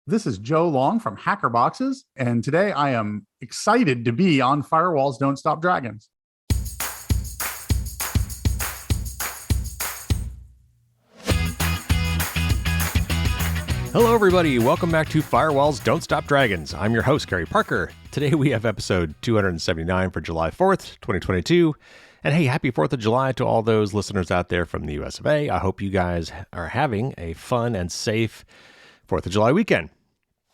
This is Joe Long from HackerBoxes, and today I am excited to be on Firewalls Don't Stop Dragons. Hello, everybody. Welcome back to Firewalls Don't Stop Dragons. I'm your host, Gary Parker. Today we have episode 279 for July 4th, 2022. And hey, happy 4th of July to all those listeners out there from the US of A. I hope you guys are having a fun and safe 4th of July weekend.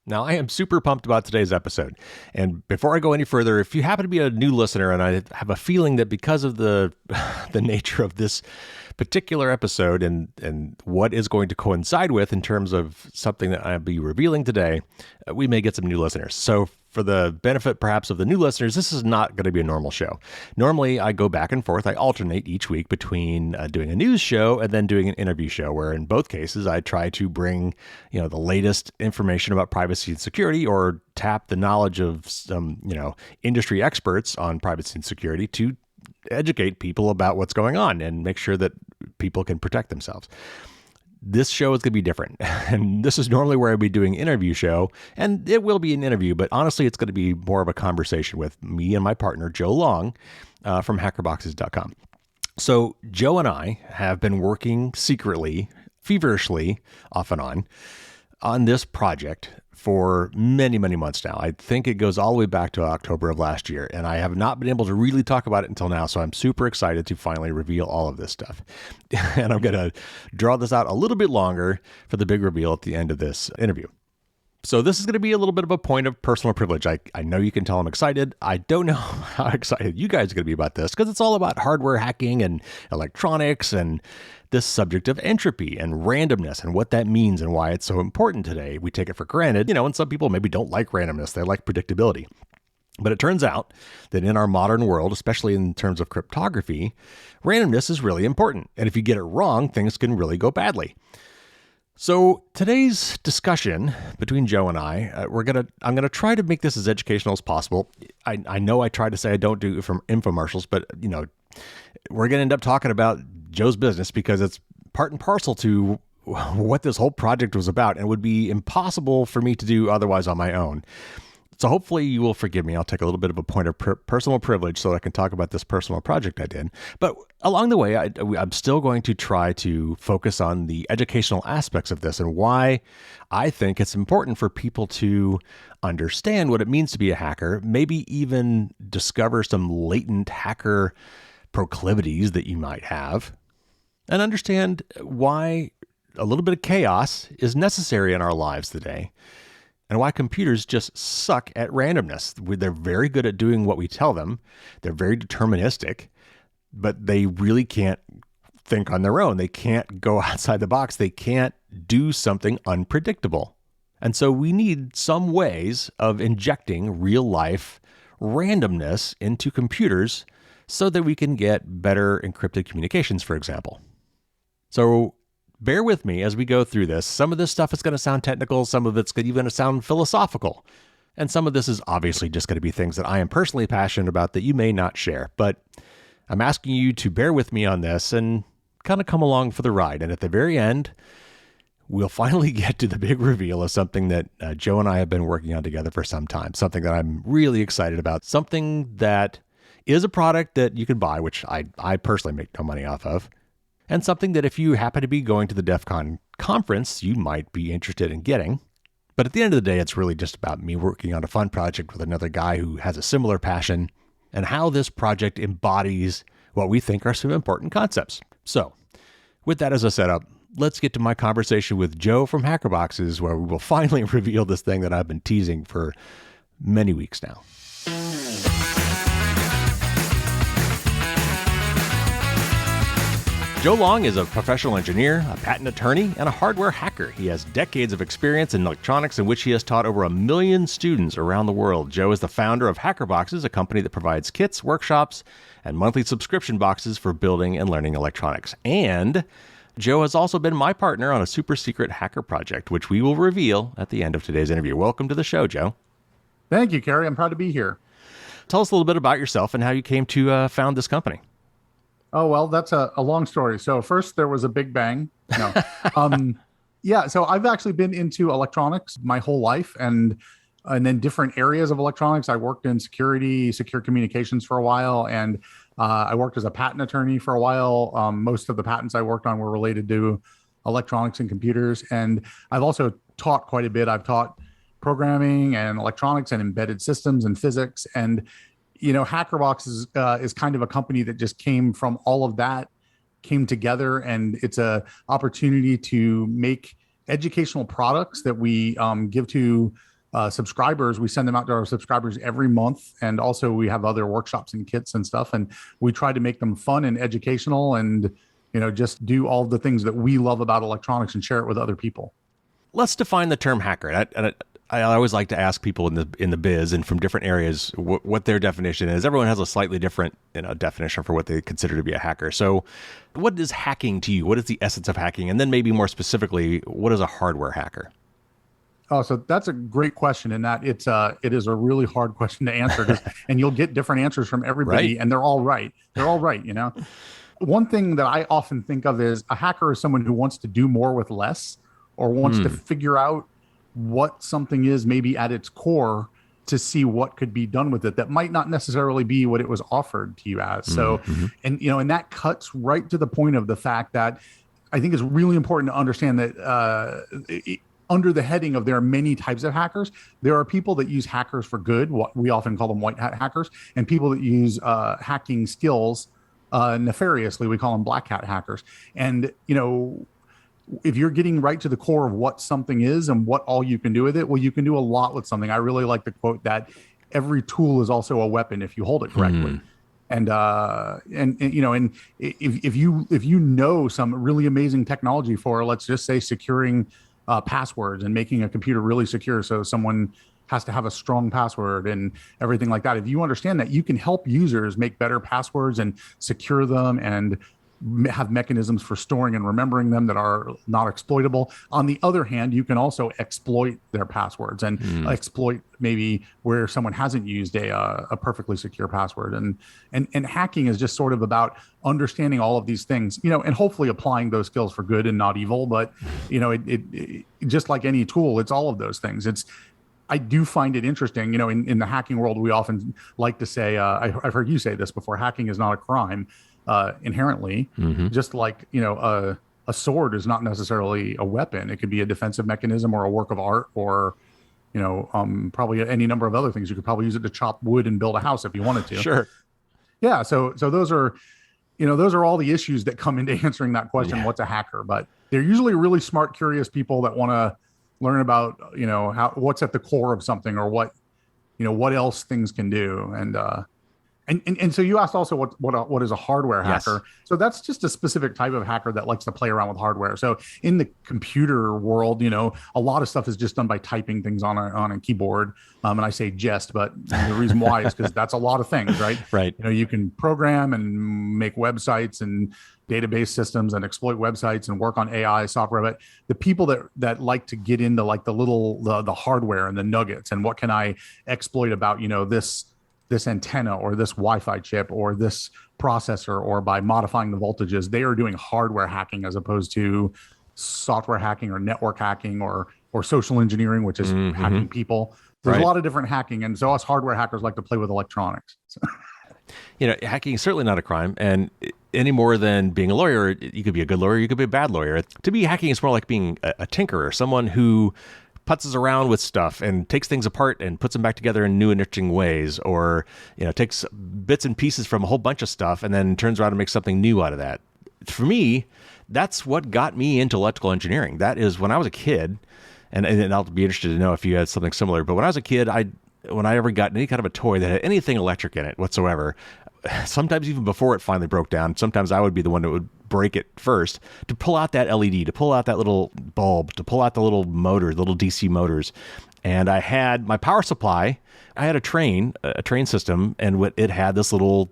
Now, I am super pumped about today's episode. And before I go any further, if you happen to be a new listener, and I have a feeling that because of the nature of this particular episode and what is going to coincide with in terms of something that I'll be revealing today, we may get some new listeners. So for the benefit perhaps of the new listeners, this is not going to be a normal show. Normally, I go back and forth. I alternate each week between doing a news show and then doing an interview show, where in both cases, I try to bring the latest information about privacy and security, or tap the knowledge of some industry experts on privacy and security to educate people about what's going on and make sure that people can protect themselves. This show is going to be different. And this is normally where I'd be doing an interview show, and it will be an interview, but honestly, it's going to be more of a conversation with me and my partner, Joe Long, from HackerBoxes.com. So Joe and I have been working secretly, feverishly, off and on this project for many, many months now. I think it goes all the way back to October of last year, and I have not been able to really talk about it until now, so I'm super excited to finally reveal all of this stuff. And I'm going to draw this out a little bit longer for the big reveal at the end of this interview. So this is going to be a little bit of a point of personal privilege. I know you can tell I'm excited. I don't know how excited you guys are going to be about this, because it's all about hardware hacking and electronics and this subject of entropy and randomness and what that means and why it's so important today. We take it for granted, and some people maybe don't like randomness. They like predictability. But it turns out that in our modern world, especially in terms of cryptography, randomness is really important. And if you get it wrong, things can really go badly. So today's discussion between Joe and I, I'm gonna try to make this as educational as possible. I know I try to say I don't do from infomercials, but we're gonna end up talking about Joe's business because it's part and parcel to what this whole project was about, and it would be impossible for me to do otherwise on my own. So hopefully you will forgive me. I'll take a little bit of a point of personal privilege so I can talk about this personal project I did. But along the way, I'm still going to try to focus on the educational aspects of this and why I think it's important for people to understand what it means to be a hacker, maybe even discover some latent hacker proclivities that you might have, and understand why a little bit of chaos is necessary in our lives today, and why computers just suck at randomness. They're very good at doing what we tell them. They're very deterministic, but they really can't think on their own. They can't go outside the box. They can't do something unpredictable. And so we need some ways of injecting real life randomness into computers so that we can get better encrypted communications, for example. So bear with me as we go through this. Some of this stuff is going to sound technical. Some of it's even going to sound philosophical. And some of this is obviously just going to be things that I am personally passionate about that you may not share. But I'm asking you to bear with me on this and kind of come along for the ride. And at the very end, we'll finally get to the big reveal of something that Joe and I have been working on together for some time. Something that I'm really excited about. Something that is a product that you can buy, which I personally make no money off of. And something that if you happen to be going to the DEF CON conference, you might be interested in getting. But at the end of the day, it's really just about me working on a fun project with another guy who has a similar passion, and how this project embodies what we think are some important concepts. So with that as a setup, let's get to my conversation with Joe from HackerBoxes, where we will finally reveal this thing that I've been teasing for many weeks now. Joe Long is a professional engineer, a patent attorney, and a hardware hacker. He has decades of experience in electronics, in which he has taught over 1 million students around the world. Joe is the founder of HackerBoxes, a company that provides kits, workshops, and monthly subscription boxes for building and learning electronics. And Joe has also been my partner on a super secret hacker project, which we will reveal at the end of today's interview. Welcome to the show, Joe. Thank you, Carrie. I'm proud to be here. Tell us a little bit about yourself and how you came to found this company. Oh, well, that's a long story. So first there was a big bang. No. Yeah, so I've actually been into electronics my whole life, and then different areas of electronics. I worked in security, secure communications for a while, and I worked as a patent attorney for a while. Most of the patents I worked on were related to electronics and computers, and I've also taught quite a bit. I've taught programming and electronics and embedded systems and physics, and HackerBox is kind of a company that just came from all of that, came together, and it's a opportunity to make educational products that we give to subscribers. We send them out to our subscribers every month, and also we have other workshops and kits and stuff, and we try to make them fun and educational, and just do all the things that we love about electronics and share it with other people. Let's define the term hacker. I always like to ask people in the biz and from different areas what their definition is. Everyone has a slightly different definition for what they consider to be a hacker. So what is hacking to you? What is the essence of hacking? And then maybe more specifically, what is a hardware hacker? Oh, so that's a great question, and that it is a really hard question to answer, and you'll get different answers from everybody, right? And they're all right. They're all right. One thing that I often think of is a hacker is someone who wants to do more with less, or wants to figure out what something is maybe at its core to see what could be done with it that might not necessarily be what it was offered to you as. So, and that cuts right to the point of the fact that I think it's really important to understand that under the heading of there are many types of hackers, there are people that use hackers for good. What we often call them white hat hackers, and people that use hacking skills nefariously. We call them black hat hackers. And, if you're getting right to the core of what something is and what all you can do with it, well, you can do a lot with something. I really like the quote that every tool is also a weapon if you hold it correctly. And if you know some really amazing technology for, let's just say, securing passwords and making a computer really secure, so someone has to have a strong password and everything like that. If you understand that, you can help users make better passwords and secure them and have mechanisms for storing and remembering them that are not exploitable. On the other hand, you can also exploit their passwords and exploit maybe where someone hasn't used a perfectly secure password. And hacking is just sort of about understanding all of these things, and hopefully applying those skills for good and not evil. But, it just like any tool, it's all of those things. I do find it interesting, in the hacking world, we often like to say, I've heard you say this before, hacking is not a crime. Inherently, just like a sword is not necessarily a weapon. It could be a defensive mechanism or a work of art, or probably any number of other things. You could probably use it to chop wood and build a house if you wanted to. Sure. Yeah. So those are all the issues that come into answering that question. Yeah. What's a hacker? But they're usually really smart, curious people that want to learn about what's at the core of something, or what else things can do. And so you asked also what is a hardware hacker? Yes. So that's just a specific type of hacker that likes to play around with hardware. So in the computer world, a lot of stuff is just done by typing things on a keyboard. And I say just, but the reason why is because that's a lot of things, right? Right. You can program and make websites and database systems and exploit websites and work on AI software. But the people that like to get into like the hardware and the nuggets and what can I exploit about, this antenna or this Wi-Fi chip or this processor, or by modifying the voltages, they are doing hardware hacking as opposed to software hacking or network hacking or social engineering, which is hacking people. There's a lot of different hacking. And so us hardware hackers like to play with electronics. So. Hacking is certainly not a crime. And any more than being a lawyer, you could be a good lawyer, you could be a bad lawyer. To me, hacking is more like being a tinkerer, someone who putzes around with stuff and takes things apart and puts them back together in new and interesting ways, or takes bits and pieces from a whole bunch of stuff and then turns around and makes something new out of that. For me, that's what got me into electrical engineering. That is when I was a kid, and I'll be interested to know if you had something similar, but when I was a kid, when I ever got any kind of a toy that had anything electric in it whatsoever, sometimes even before it finally broke down, sometimes I would be the one that would break it first to pull out that LED, to pull out that little bulb, to pull out the little motor, the little DC motors. And I had my power supply. I had a train system, and it had this little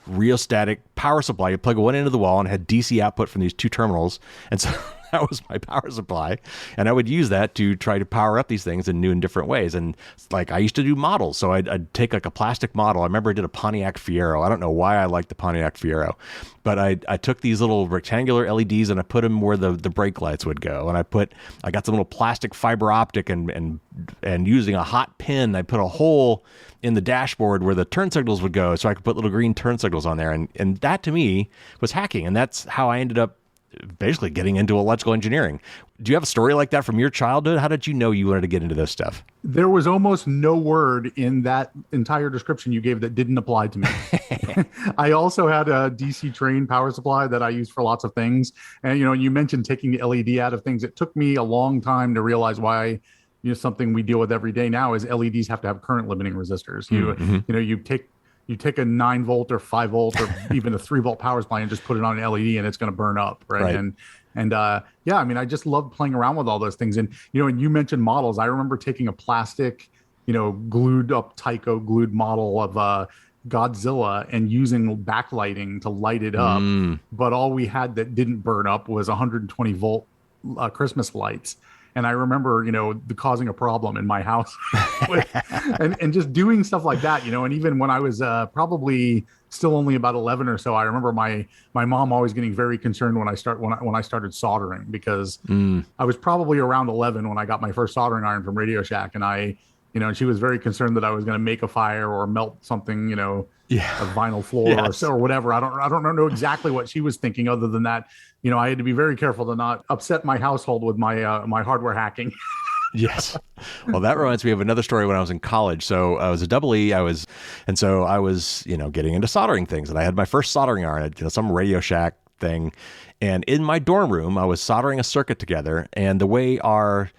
rheostatic power supply. You plug one end of the wall and had DC output from these two terminals. And so That was my power supply. And I would use that to try to power up these things in new and different ways. And like I used to do models. So I'd take like a plastic model. I remember I did a Pontiac Fiero. I don't know why I liked the Pontiac Fiero, but I took these little rectangular LEDs and I put them where the brake lights would go. And I got some little plastic fiber optic and using a hot pin, I put a hole in the dashboard where the turn signals would go so I could put little green turn signals on there. And that to me was hacking. And that's how I ended up basically getting into electrical engineering. Do you have a story like that from your childhood? How did you know you wanted to get into this stuff? There was almost no word in that entire description you gave that didn't apply to me. I also had a DC train power supply that I used for lots of things. And, you mentioned taking the LED out of things. It took me a long time to realize why, something we deal with every day now is LEDs have to have current limiting resistors. You take a 9-volt or 5-volt or even a 3-volt power supply and just put it on an LED and it's going to burn up. Right. And I just love playing around with all those things. And, and you mentioned models. I remember taking a plastic, glued up Tyco glued model of Godzilla and using backlighting to light it up. But all we had that didn't burn up was 120 volt Christmas lights. And I remember, causing a problem in my house and just doing stuff like that, and even when I was probably still only about 11 or so, I remember my mom always getting very concerned when I started soldering, because I was probably around 11 when I got my first soldering iron from Radio Shack. And and she was very concerned that I was going to make a fire or melt something, a vinyl floor or whatever. I don't know exactly what she was thinking, other than that, I had to be very careful to not upset my household with my hardware hacking. Yes. Well, that reminds me of another story when I was in college. So I was a double E. I was getting into soldering things, and I had my first soldering iron at some Radio Shack thing. And in my dorm room, I was soldering a circuit together. And the way our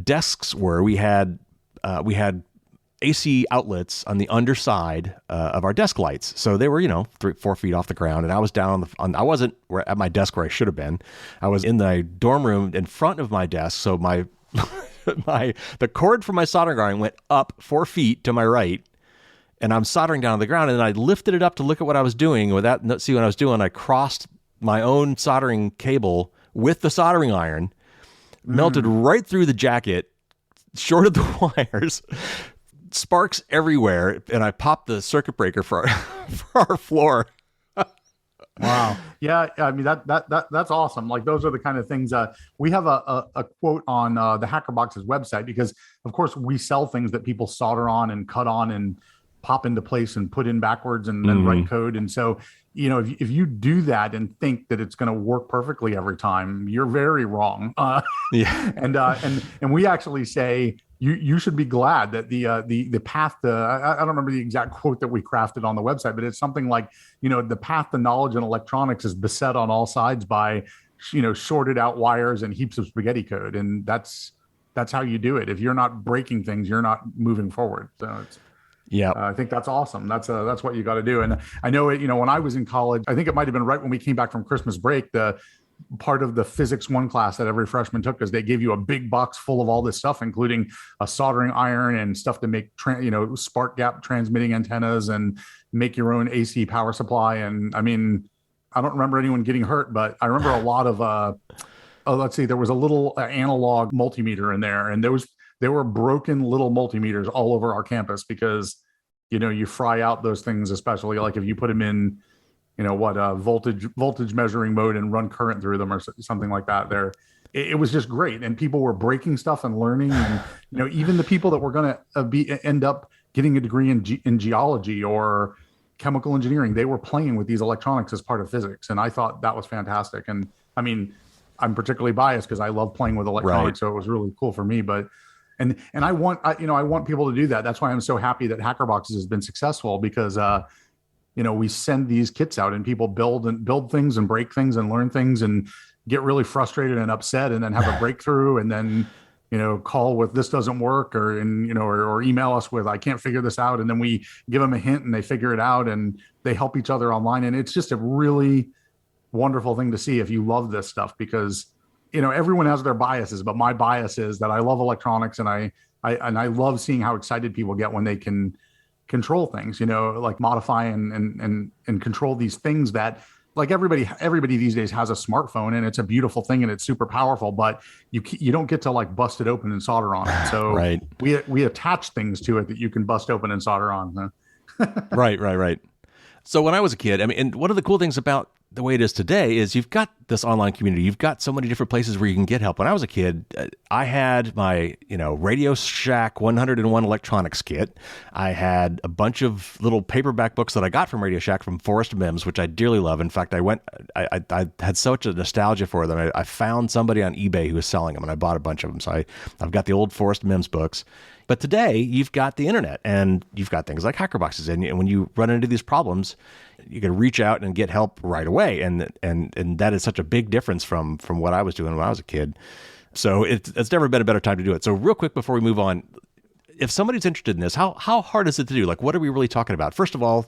desks were, we had AC outlets on the underside of our desk lights. So they were, 3-4 feet off the ground. And I was down I wasn't at my desk where I should have been. I was in the dorm room in front of my desk. So the cord from my soldering iron went up 4 feet to my right. And I'm soldering down on the ground. And then I lifted it up to look at what I was doing. Without see what I was doing, I crossed my own soldering cable with the soldering iron, melted right through the jacket, shorted the wires, sparks everywhere, and I popped the circuit breaker for our floor. Wow. Yeah. I mean, that's awesome. Like, those are the kind of things we have a quote on the HackerBoxes website, because of course we sell things that people solder on and cut on and pop into place and put in backwards and then write code. And so, if you do that and think that it's going to work perfectly every time, you're very wrong. And we actually say, you should be glad that the path to, I don't remember the exact quote that we crafted on the website, but it's something like, the path to knowledge in electronics is beset on all sides by, shorted out wires and heaps of spaghetti code. And that's how you do it. If you're not breaking things, you're not moving forward. So it's, I think that's awesome. That's what you got to do. And I know, when I was in college, I think it might've been right when we came back from Christmas break, the part of the physics 1 class that every freshman took, is they gave you a big box full of all this stuff, including a soldering iron and stuff to make spark gap transmitting antennas and make your own AC power supply. And I mean, I don't remember anyone getting hurt, but I remember a lot of let's see, there was a little analog multimeter in there, and there were broken little multimeters all over our campus, because you fry out those things, especially like if you put them in voltage measuring mode and run current through them or something like that. It was just great. And people were breaking stuff and learning. And, even the people that were going to end up getting a degree in geology or chemical engineering, they were playing with these electronics as part of physics. And I thought that was fantastic. And I mean, I'm particularly biased because I love playing with electronics. Right. So it was really cool for me, but and I want people to do that. That's why I'm so happy that HackerBoxes has been successful, because we send these kits out and people build things and break things and learn things and get really frustrated and upset, and then have a breakthrough, and then, call with this doesn't work, or email us with I can't figure this out. And then we give them a hint and they figure it out, and they help each other online. And it's just a really wonderful thing to see if you love this stuff, because, everyone has their biases, but my bias is that I love electronics, and I love seeing how excited people get when they can control things, like modify and control these things that like everybody these days has a smartphone, and it's a beautiful thing and it's super powerful, but you don't get to like bust it open and solder on it. So Right. we attach things to it that you can bust open and solder on. Right. So when I was a kid, I mean, and one of the cool things about the way it is today is you've got this online community. You've got so many different places where you can get help. When I was a kid, I had my, Radio Shack 101 electronics kit. I had a bunch of little paperback books that I got from Radio Shack from Forrest Mims, which I dearly love. In fact, I had such a nostalgia for them. I found somebody on eBay who was selling them, and I bought a bunch of them. So I've got the old Forrest Mims books. But today, you've got the internet, and you've got things like HackerBoxes, and when you run into these problems, you can reach out and get help right away, and that is such a big difference from what I was doing when I was a kid. So it's never been a better time to do it. So real quick before we move on, if somebody's interested in this, how hard is it to do? Like, what are we really talking about? First of all,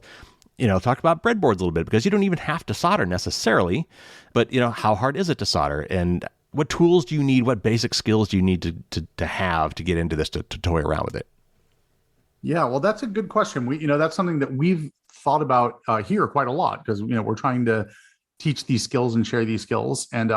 talk about breadboards a little bit, because you don't even have to solder necessarily, but how hard is it to solder, and what tools do you need? What basic skills do you need to have to get into this, to toy around with it? Yeah, well, that's a good question. That's something that we've thought about here quite a lot, because we're trying to teach these skills and share these skills. And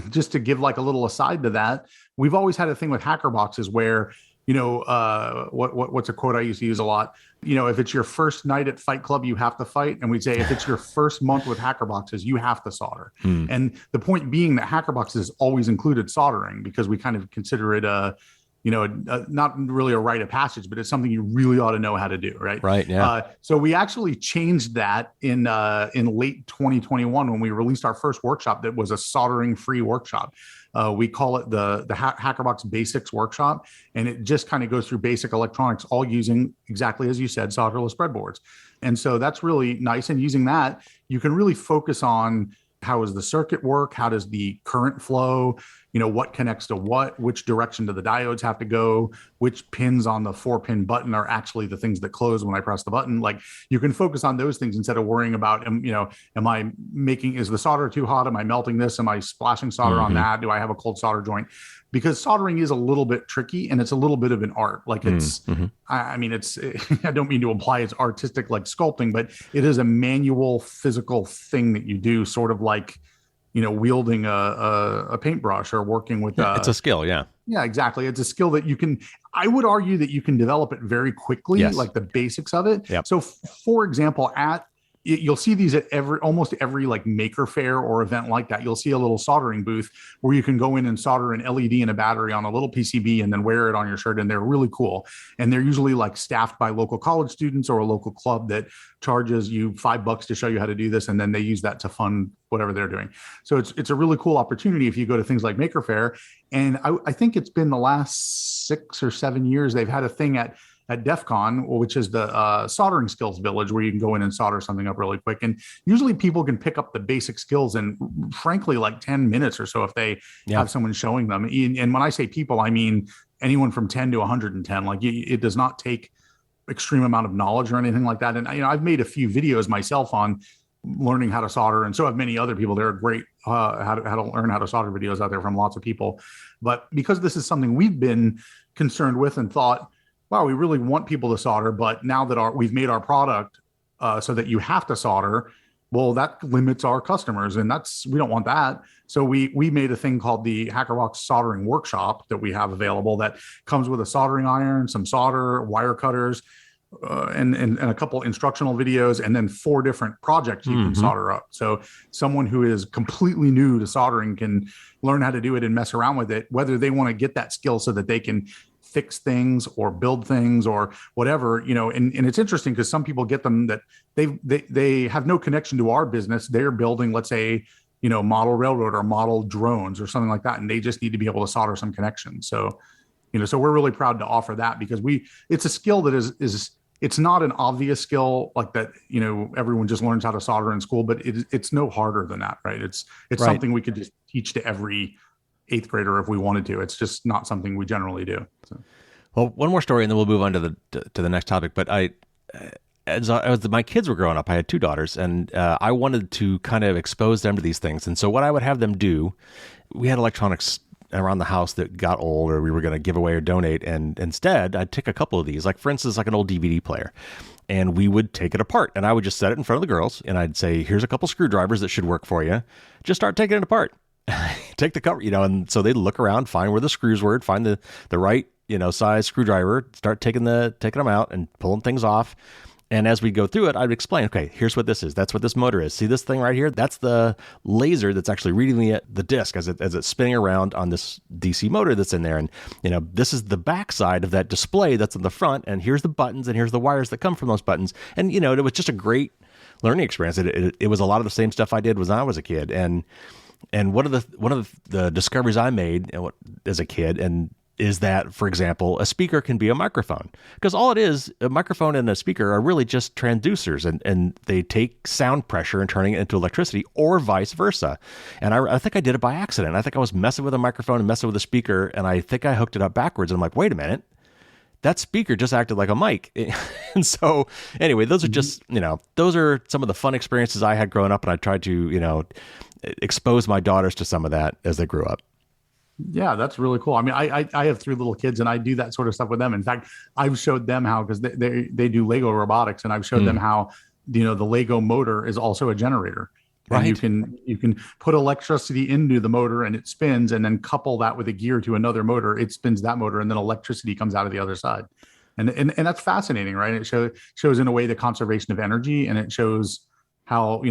just to give like a little aside to that, we've always had a thing with HackerBoxes where what's a quote I used to use a lot? If it's your first night at Fight Club, you have to fight. And we'd say, if it's your first month with HackerBoxes, you have to solder. And the point being that HackerBoxes always included soldering, because we kind of consider it not really a rite of passage, but it's something you really ought to know how to do, right? Right. Yeah. So we actually changed that in late 2021 when we released our first workshop that was a soldering-free workshop. We call it the HackerBox Basics Workshop, and it just kind of goes through basic electronics, all using, exactly as you said, solderless breadboards. And so that's really nice. And using that, you can really focus on how does the circuit work? How does the current flow? What connects to what? Which direction do the diodes have to go? Which pins on the 4-pin button are actually the things that close when I press the button? Like, you can focus on those things instead of worrying about, is the solder too hot? Am I melting this? Am I splashing solder on that? Do I have a cold solder joint? Because soldering is a little bit tricky, and it's a little bit of an art. Like, it's, I don't mean to imply it's artistic like sculpting, but it is a manual physical thing that you do, sort of like, wielding a paintbrush or working with it's a skill. Yeah. Yeah, exactly. It's a skill that I would argue that you can develop it very quickly, Yes. like the basics of it. Yep. So for example, you'll see these at almost every like maker fair or event like that. You'll see a little soldering booth where you can go in and solder an LED and a battery on a little PCB and then wear it on your shirt. And they're really cool. And they're usually like staffed by local college students or a local club that charges you $5 to show you how to do this. And then they use that to fund whatever they're doing. So it's a really cool opportunity if you go to things like Maker Faire. And I think it's been the last 6 or 7 years, they've had a thing at DEF CON, which is the soldering skills village, where you can go in and solder something up really quick. And usually people can pick up the basic skills in, frankly, like 10 minutes or so if they have someone showing them. And when I say people, I mean anyone from 10 to 110. Like, it does not take extreme amount of knowledge or anything like that. And I've made a few videos myself on learning how to solder, and so have many other people. There are great how to learn how to solder videos out there from lots of people. But because this is something we've been concerned with and thought, wow, we really want people to solder, but now that we've made our product so that you have to solder, well, that limits our customers, and we don't want that. So we made a thing called the HackerBox Soldering Workshop that we have available that comes with a soldering iron, some solder, wire cutters, and a couple instructional videos, and then 4 different projects you can solder up. So someone who is completely new to soldering can learn how to do it and mess around with it, whether they want to get that skill so that they can fix things or build things or whatever, and it's interesting because some people get them that they have no connection to our business. They're building, let's say, model railroad or model drones or something like that, and they just need to be able to solder some connections. So, so we're really proud to offer that, because it's a skill that is it's not an obvious skill like that, everyone just learns how to solder in school, but it's no harder than that, right? It's right. Something we could just teach to every 8th grader if we wanted to. It's just not something we generally do. So. Well, one more story, and then we'll move on to the next topic. But as my kids were growing up, I had 2 daughters, and I wanted to kind of expose them to these things. And so what I would have them do, we had electronics around the house that got old or we were going to give away or donate. And instead, I'd take a couple of these, like for instance, like an old DVD player. And we would take it apart. And I would just set it in front of the girls. And I'd say, here's a couple screwdrivers that should work for you. Just start taking it apart. Take the cover, and so they'd look around, find where the screws were, find the right, size screwdriver, start taking them out and pulling things off. And as we go through it, I'd explain, okay, here's what this is. That's what this motor is. See this thing right here? That's the laser that's actually reading the disc as it's spinning around on this DC motor that's in there. And, this is the backside of that display that's in the front. And here's the buttons and here's the wires that come from those buttons. And, it was just a great learning experience. It was a lot of the same stuff I did when I was a kid. And one of the discoveries I made as a kid is that, for example, a speaker can be a microphone, because all it is, a microphone and a speaker are really just transducers, and they take sound pressure and turning it into electricity, or vice versa. And I think I did it by accident. I think I was messing with a microphone and messing with a speaker, and I think I hooked it up backwards. And I'm like, wait a minute, that speaker just acted like a mic. And so anyway, those are just, those are some of the fun experiences I had growing up, and I tried to, expose my daughters to some of that as they grew up. Yeah, that's really cool. I mean, I have 3 little kids, and I do that sort of stuff with them. In fact, I've showed them how, because they do Lego robotics, and I've showed them how, the Lego motor is also a generator. Right. And you can put electricity into the motor and it spins, and then couple that with a gear to another motor. It spins that motor, and then electricity comes out of the other side. And that's fascinating, right? It shows in a way the conservation of energy, and it shows how,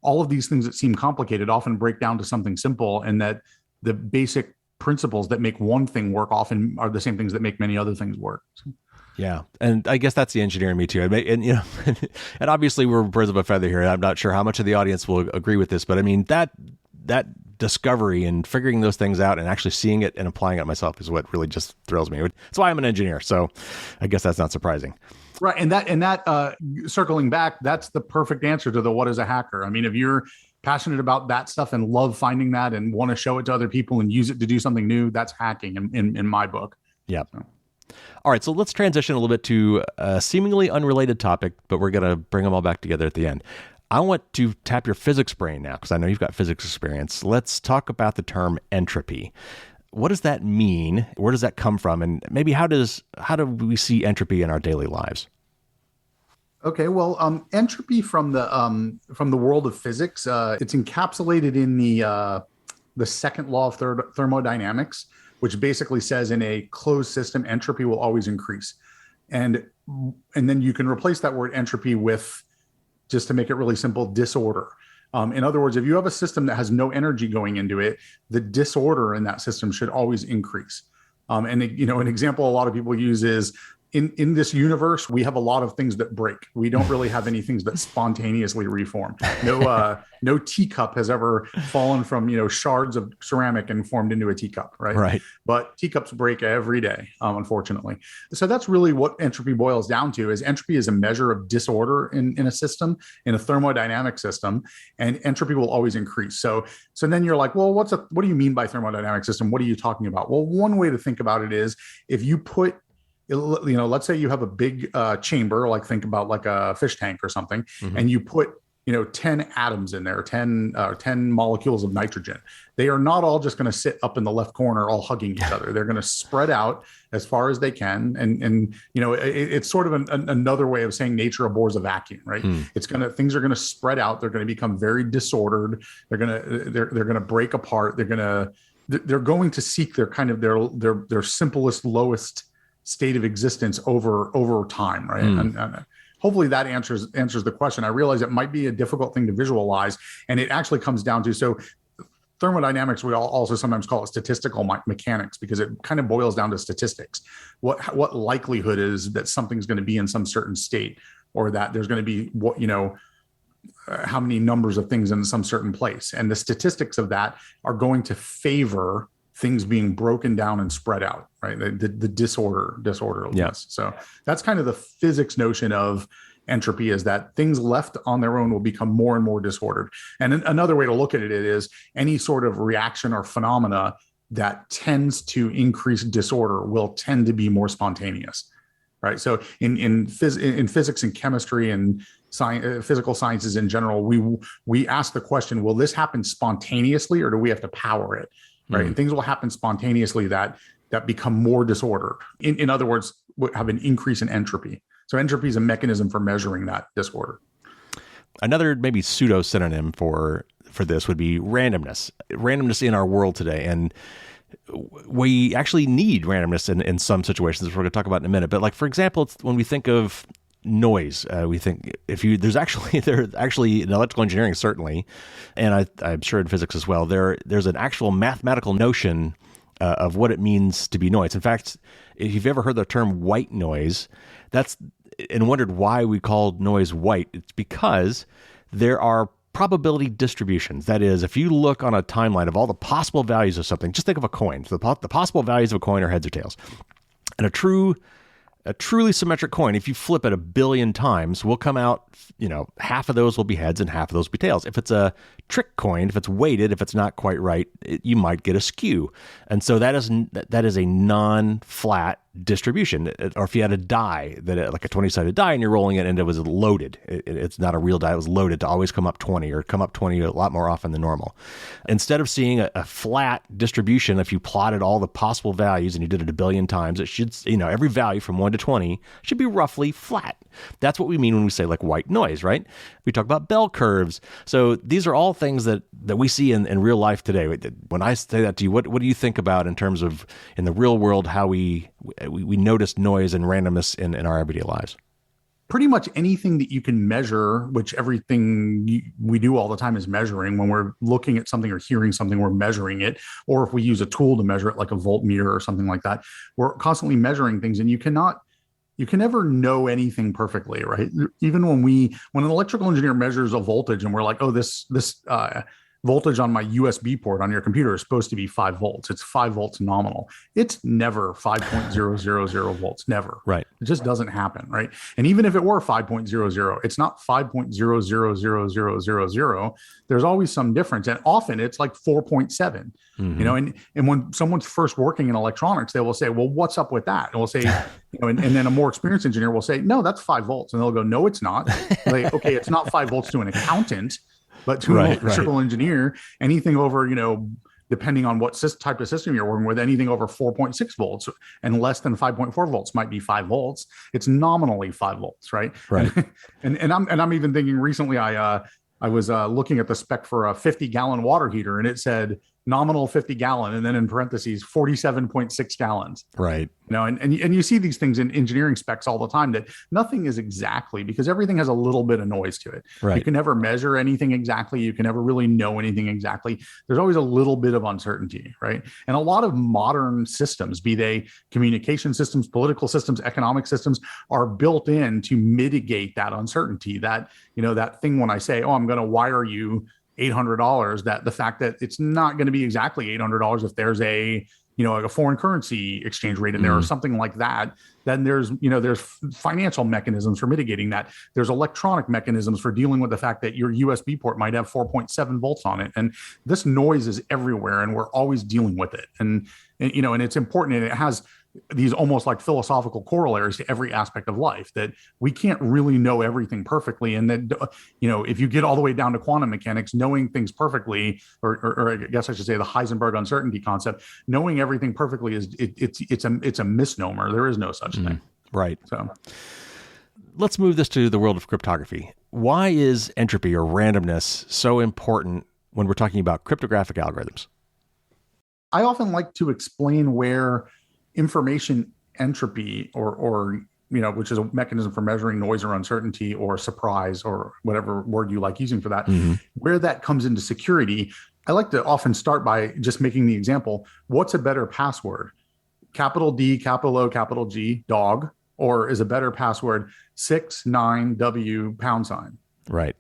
all of these things that seem complicated often break down to something simple, and that the basic principles that make one thing work often are the same things that make many other things work. Yeah. And I guess that's the engineer in me too. And and obviously we're birds of a feather here. I'm not sure how much of the audience will agree with this, but I mean, that discovery and figuring those things out and actually seeing it and applying it myself is what really just thrills me. That's why I'm an engineer. So I guess that's not surprising. Right. And that circling back, that's the perfect answer to the what is a hacker. I mean, if you're passionate about that stuff and love finding that and want to show it to other people and use it to do something new, that's hacking in my book. Yeah. So. All right. So let's transition a little bit to a seemingly unrelated topic, but we're going to bring them all back together at the end. I want to tap your physics brain now, because I know you've got physics experience. Let's talk about the term entropy. What does that mean? Where does that come from? And maybe how do we see entropy in our daily lives? Okay, well, entropy from the world of physics, it's encapsulated in the second law of thermodynamics, which basically says in a closed system, entropy will always increase, and then you can replace that word entropy with, just to make it really simple, disorder. In other words, if you have a system that has no energy going into it, the disorder in that system should always increase. And an example a lot of people use is, in this universe, we have a lot of things that break. We don't really have any things that spontaneously reform. No teacup has ever fallen from, shards of ceramic and formed into a teacup, right? Right. But teacups break every day, unfortunately. So that's really what entropy boils down to. Is entropy is a measure of disorder in a system, in a thermodynamic system, and entropy will always increase. So then you're like, well, what do you mean by thermodynamic system? What are you talking about? Well, one way to think about it is, if you put, let's say you have a big chamber, like think about like a fish tank or something, and you put, 10 atoms in there, 10 molecules of nitrogen. They are not all just going to sit up in the left corner, all hugging each other. They're going to spread out as far as they can. And it's sort of another way of saying nature abhors a vacuum, right? Things are going to spread out. They're going to become very disordered. They're going to break apart. They're going to seek their simplest, lowest state of existence over time, right? And hopefully that answers the question. I realize it might be a difficult thing to visualize, and it actually comes down to, so thermodynamics, we also sometimes call it statistical mechanics, because it kind of boils down to statistics. What likelihood is that something's going to be in some certain state, or that there's going to be how many numbers of things in some certain place, and the statistics of that are going to favor things being broken down and spread out, right? The disorderliness. Yeah. So that's kind of the physics notion of entropy, is that things left on their own will become more and more disordered. And another way to look at it is, any sort of reaction or phenomena that tends to increase disorder will tend to be more spontaneous, right? So in physics and chemistry and physical sciences in general, we ask the question, will this happen spontaneously, or do we have to power it? right? And things will happen spontaneously that become more disordered. In other words, have an increase in entropy. So entropy is a mechanism for measuring that disorder. Another maybe pseudo synonym for this would be randomness. Randomness in our world today. And we actually need randomness in some situations, which we're going to talk about in a minute. But like, for example, it's when we think of noise, we think there's actually in electrical engineering, certainly, and I'm sure in physics as well, there's an actual mathematical notion of what it means to be noise. In fact, if you've ever heard the term white noise, and wondered why we called noise white, it's because there are probability distributions. That is, if you look on a timeline of all the possible values of something, just think of a coin. So the possible values of a coin are heads or tails. And a truly symmetric coin, if you flip it 1 billion times, will come out, half of those will be heads and half of those will be tails. If it's a trick coin, if it's weighted, if it's not quite right, you might get a skew. And so that is a non-flat distribution. Or if you had a die, like a 20-sided die, and you're rolling it and it was loaded, it's not a real die, it was loaded to always come up 20 or come up 20 a lot more often than normal. Instead of seeing a flat distribution, if you plotted all the possible values and you did it 1 billion times, it should, every value from 1 to 20 should be roughly flat. That's what we mean when we say like white noise, right? We talk about bell curves. So these are all things that we see in real life today. When I say that to you, what do you think about in terms of in the real world, how we notice noise and randomness in our everyday lives? Pretty much anything that you can measure, which everything we do all the time is measuring. When we're looking at something or hearing something, we're measuring it. Or if we use a tool to measure it, like a voltmeter or something like that, we're constantly measuring things. And you can never know anything perfectly, right? Even when an electrical engineer measures a voltage and we're like, oh, this voltage on my USB port on your computer is supposed to be 5 volts. It's 5 volts nominal. It's never 5.000 volts. Never. Right. It just doesn't happen. Right. And even if it were 5.00, it's not 5.00000. There's always some difference. And often it's like 4.7, and when someone's first working in electronics, they will say, well, what's up with that? And we'll say, and then a more experienced engineer will say, no, that's 5 volts. And they'll go, no, it's not. Like, okay, it's not 5 volts to an accountant, but to an electrical engineer, anything over, depending on what type of system you're working with, anything over 4.6 volts and less than 5.4 volts might be 5 volts. It's nominally 5 volts, right? Right. And I'm even thinking recently, I was looking at the spec for a 50-gallon water heater, and it said nominal 50-gallon, and then in parentheses 47.6 gallons. Right. And you see these things in engineering specs all the time, that nothing is exactly, because everything has a little bit of noise to it. Right. You can never measure anything exactly. You can never really know anything exactly. There's always a little bit of uncertainty, right? And a lot of modern systems, be they communication systems, political systems, economic systems, are built in to mitigate that uncertainty. That, that thing when I say, oh, I'm going to wire you $800, that the fact that it's not going to be exactly $800 if there's a foreign currency exchange rate in there or something like that, then there's financial mechanisms for mitigating that. There's electronic mechanisms for dealing with the fact that your USB port might have 4.7 volts on it. And this noise is everywhere, and we're always dealing with it. And it's important, and it has these almost like philosophical corollaries to every aspect of life, that we can't really know everything perfectly. And that, if you get all the way down to quantum mechanics, knowing things perfectly, or I guess I should say the Heisenberg uncertainty concept, knowing everything perfectly it's a misnomer. There is no such thing. Right. So let's move this to the world of cryptography. Why is entropy or randomness so important when we're talking about cryptographic algorithms? I often like to explain where information entropy, or which is a mechanism for measuring noise or uncertainty or surprise, or whatever word you like using for that, where that comes into security. I like to often start by just making the example, what's a better password? Capital D, capital O, capital G, dog, or is a better password 69W $? Right.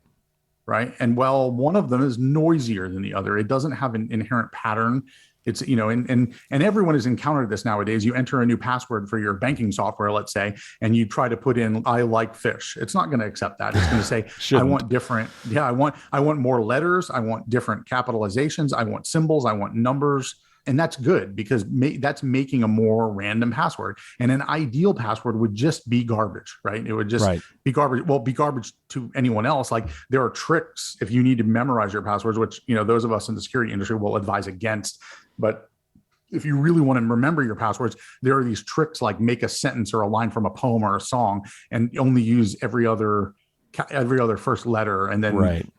Right. And well, one of them is noisier than the other. It doesn't have an inherent pattern. It's, and everyone has encountered this nowadays. You enter a new password for your banking software, let's say, and you try to put in, I like fish. It's not going to accept that. It's going to say, I want different. Yeah. I want more letters. I want different capitalizations. I want symbols. I want numbers. And that's good because that's making a more random password. And an ideal password would just be garbage, right? It would just be garbage. Well, be garbage to anyone else. Like there are tricks if you need to memorize your passwords, which, those of us in the security industry will advise against. But if you really want to remember your passwords, there are these tricks like make a sentence or a line from a poem or a song and only use every other first letter, and then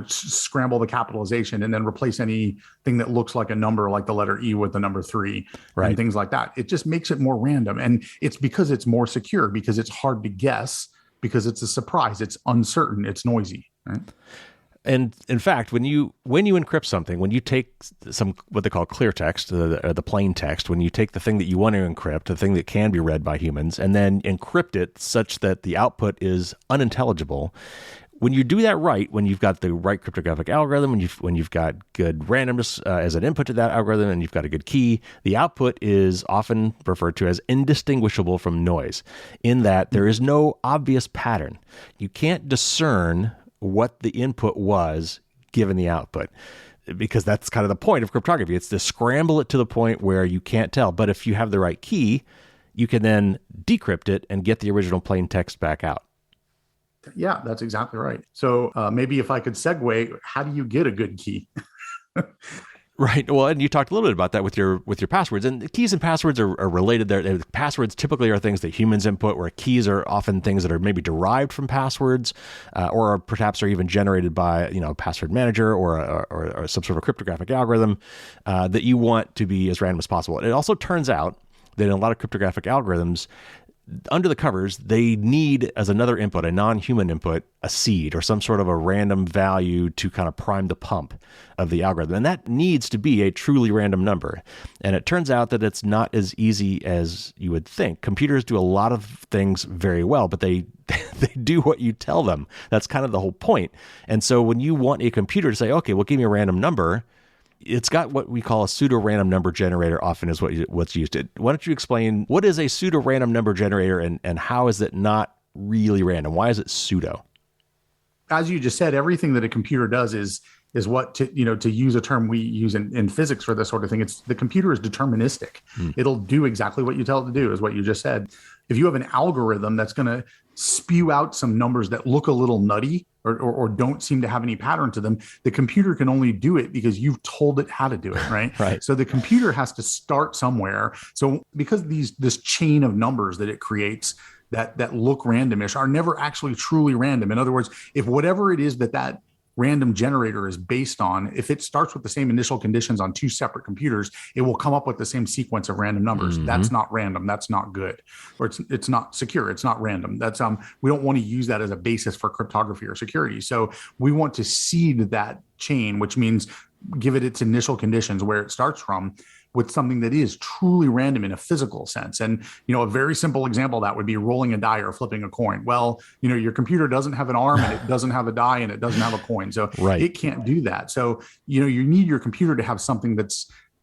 scramble the capitalization and then replace anything that looks like a number, like the letter E with the number 3, and things like that. It just makes it more random, and it's because it's more secure, because it's hard to guess, because it's a surprise, it's uncertain, it's noisy, right? And in fact, when you encrypt something, when you take some what they call clear text, the plain text, when you take the thing that you want to encrypt, the thing that can be read by humans, and then encrypt it such that the output is unintelligible, when you do that right, when you've got the right cryptographic algorithm, when you've got good randomness as an input to that algorithm, and you've got a good key, the output is often referred to as indistinguishable from noise, in that there is no obvious pattern. You can't discern what the input was given the output, because that's kind of the point of cryptography. It's to scramble it to the point where you can't tell. But if you have the right key, you can then decrypt it and get the original plain text back out. Yeah, that's exactly right. So maybe if I could segue, how do you get a good key? Right. Well, and you talked a little bit about that with your passwords, and keys and passwords are related. Passwords typically are things that humans input, where keys are often things that are maybe derived from passwords, or perhaps are even generated by a password manager or some sort of cryptographic algorithm that you want to be as random as possible. And it also turns out that in a lot of cryptographic algorithms, under the covers, they need, as another input, a non-human input, a seed or some sort of a random value to kind of prime the pump of the algorithm. And that needs to be a truly random number. And it turns out that it's not as easy as you would think. Computers do a lot of things very well, but they do what you tell them. That's kind of the whole point. And so when you want a computer to say, okay, well, give me a random number, it's got what we call a pseudo-random number generator often is what's used. Why don't you explain what is a pseudo-random number generator and how is it not really random? Why is it pseudo? As you just said, everything that a computer does is what, to use a term we use in physics for this sort of thing. It's the computer is deterministic. It'll do exactly what you tell it to do, is what you just said. If you have an algorithm that's going to spew out some numbers that look a little nutty or don't seem to have any pattern to them, the computer can only do it because you've told it how to do it, right? Right. So the computer has to start somewhere. So because this chain of numbers that it creates that look randomish are never actually truly random. In other words, if whatever it is that random generator is based on, if it starts with the same initial conditions on two separate computers, it will come up with the same sequence of random numbers. That's not random. That's not good. Or it's not secure. It's not random. That's we don't want to use that as a basis for cryptography or security. So we want to seed that chain, which means give it its initial conditions where it starts from, with something that is truly random in a physical sense. And, a very simple example of that would be rolling a die or flipping a coin. Well, your computer doesn't have an arm and it doesn't have a die and it doesn't have a coin. So it can't do that. So, you need your computer to have something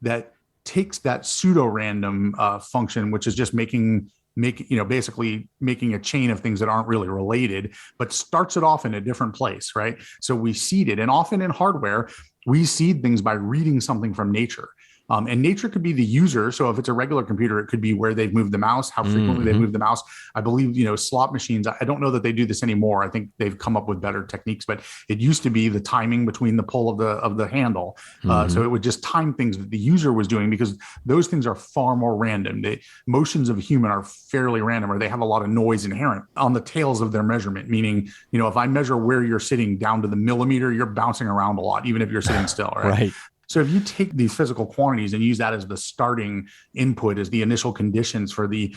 that takes that pseudo random function, which is just basically making a chain of things that aren't really related, but starts it off in a different place, right? So we seed it. And often in hardware, we seed things by reading something from nature. And nature could be the user. So if it's a regular computer, it could be where they've moved the mouse, how frequently they've moved the mouse. I believe, slot machines, I don't know that they do this anymore. I think they've come up with better techniques, but it used to be the timing between the pull of the handle. So it would just time things that the user was doing, because those things are far more random. The motions of a human are fairly random, or they have a lot of noise inherent on the tails of their measurement. Meaning, if I measure where you're sitting down to the millimeter, you're bouncing around a lot, even if you're sitting still, right? So if you take these physical quantities and use that as the starting input, as the initial conditions for the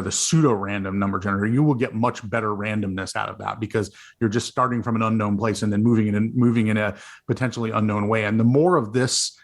pseudo random number generator, you will get much better randomness out of that, because you're just starting from an unknown place and then moving in a potentially unknown way. And the more of this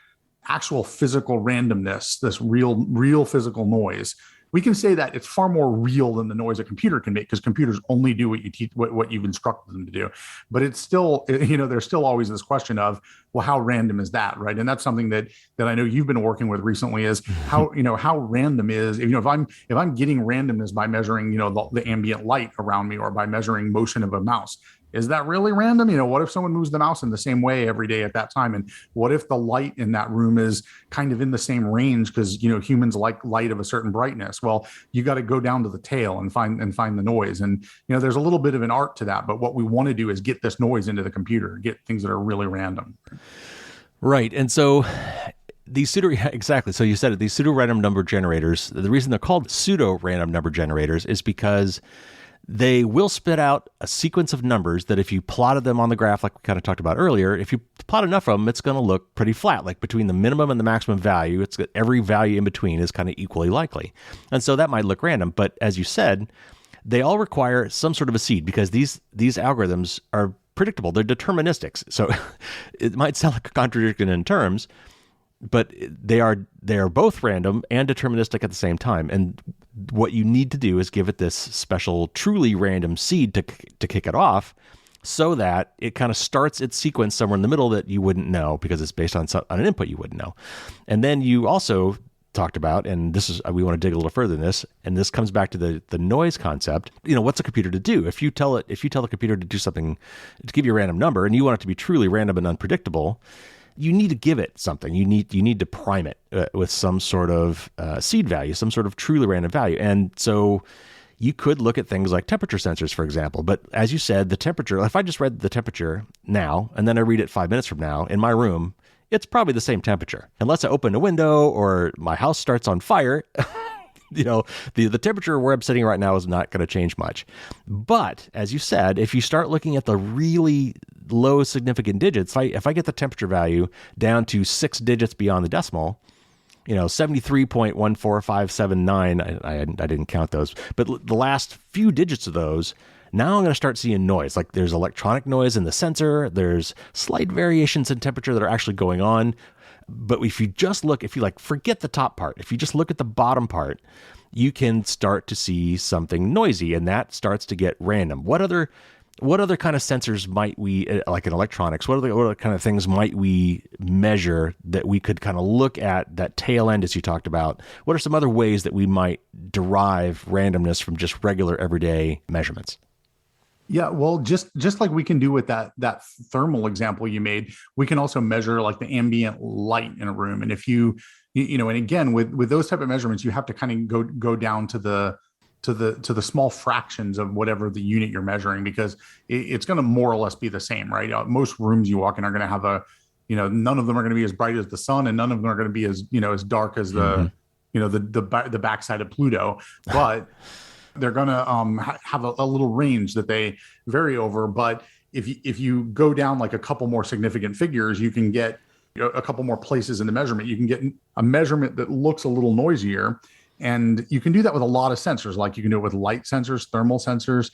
actual physical randomness, this real physical noise, we can say that it's far more real than the noise a computer can make, because computers only do what you teach, what you've instructed them to do. But it's still, there's still always this question of, well, how random is that, right? And that's something that I know you've been working with recently, is how random is, if I'm getting randomness by measuring, the ambient light around me, or by measuring motion of a mouse, is that really random? What if someone moves the mouse in the same way every day at that time? And what if the light in that room is kind of in the same range because, humans like light of a certain brightness? Well, you got to go down to the tail and find the noise. And, there's a little bit of an art to that. But what we want to do is get this noise into the computer, get things that are really random. Right. And so these exactly. So you said it, these pseudo random number generators, the reason they're called pseudo random number generators is because they will spit out a sequence of numbers that if you plotted them on the graph, like we kind of talked about earlier, if you plot enough of them, it's going to look pretty flat. Like between the minimum and the maximum value, it's got every value in between is kind of equally likely. And so that might look random. But as you said, they all require some sort of a seed because these algorithms are predictable. They're deterministics. So it might sound like a contradiction in terms, but they are both random and deterministic at the same time. And what you need to do is give it this special, truly random seed to kick it off, so that it kind of starts its sequence somewhere in the middle that you wouldn't know because it's based on an input you wouldn't know. And then you also talked about, and this is, we want to dig a little further in this, and this comes back to the noise concept. What's a computer to do? If you tell the computer to do something, to give you a random number, and you want it to be truly random and unpredictable, you need to give it something. You need to prime it with some sort of seed value, some sort of truly random value. And so you could look at things like temperature sensors, for example. But as you said, the temperature, if I just read the temperature now, and then I read it 5 minutes from now in my room, it's probably the same temperature. Unless I open a window or my house starts on fire, the temperature where I'm sitting right now is not going to change much. But as you said, if you start looking at the really low significant digits, if I get the temperature value down to 6 digits beyond the decimal, 73.14579, I didn't count those, but the last few digits of those, now I'm going to start seeing noise. Like there's electronic noise in the sensor, there's slight variations in temperature that are actually going on. But if you forget the top part, if you just look at the bottom part, you can start to see something noisy, and that starts to get random. What other kind of sensors might we, like in electronics, what other kind of things might we measure that we could kind of look at that tail end as you talked about? What are some other ways that we might derive randomness from just regular everyday measurements? Yeah, well, just like we can do with that thermal example you made, we can also measure like the ambient light in a room. And if and again, with those type of measurements, you have to kind of go down to the small fractions of whatever the unit you're measuring, because it's going to more or less be the same, right? Most rooms you walk in are going to have none of them are going to be as bright as the sun, and none of them are going to be as dark as the backside of Pluto, but they're going to have a little range that they vary over. But if you go down like a couple more significant figures, you can get a couple more places in the measurement. You can get a measurement that looks a little noisier. And you can do that with a lot of sensors, like you can do it with light sensors, thermal sensors.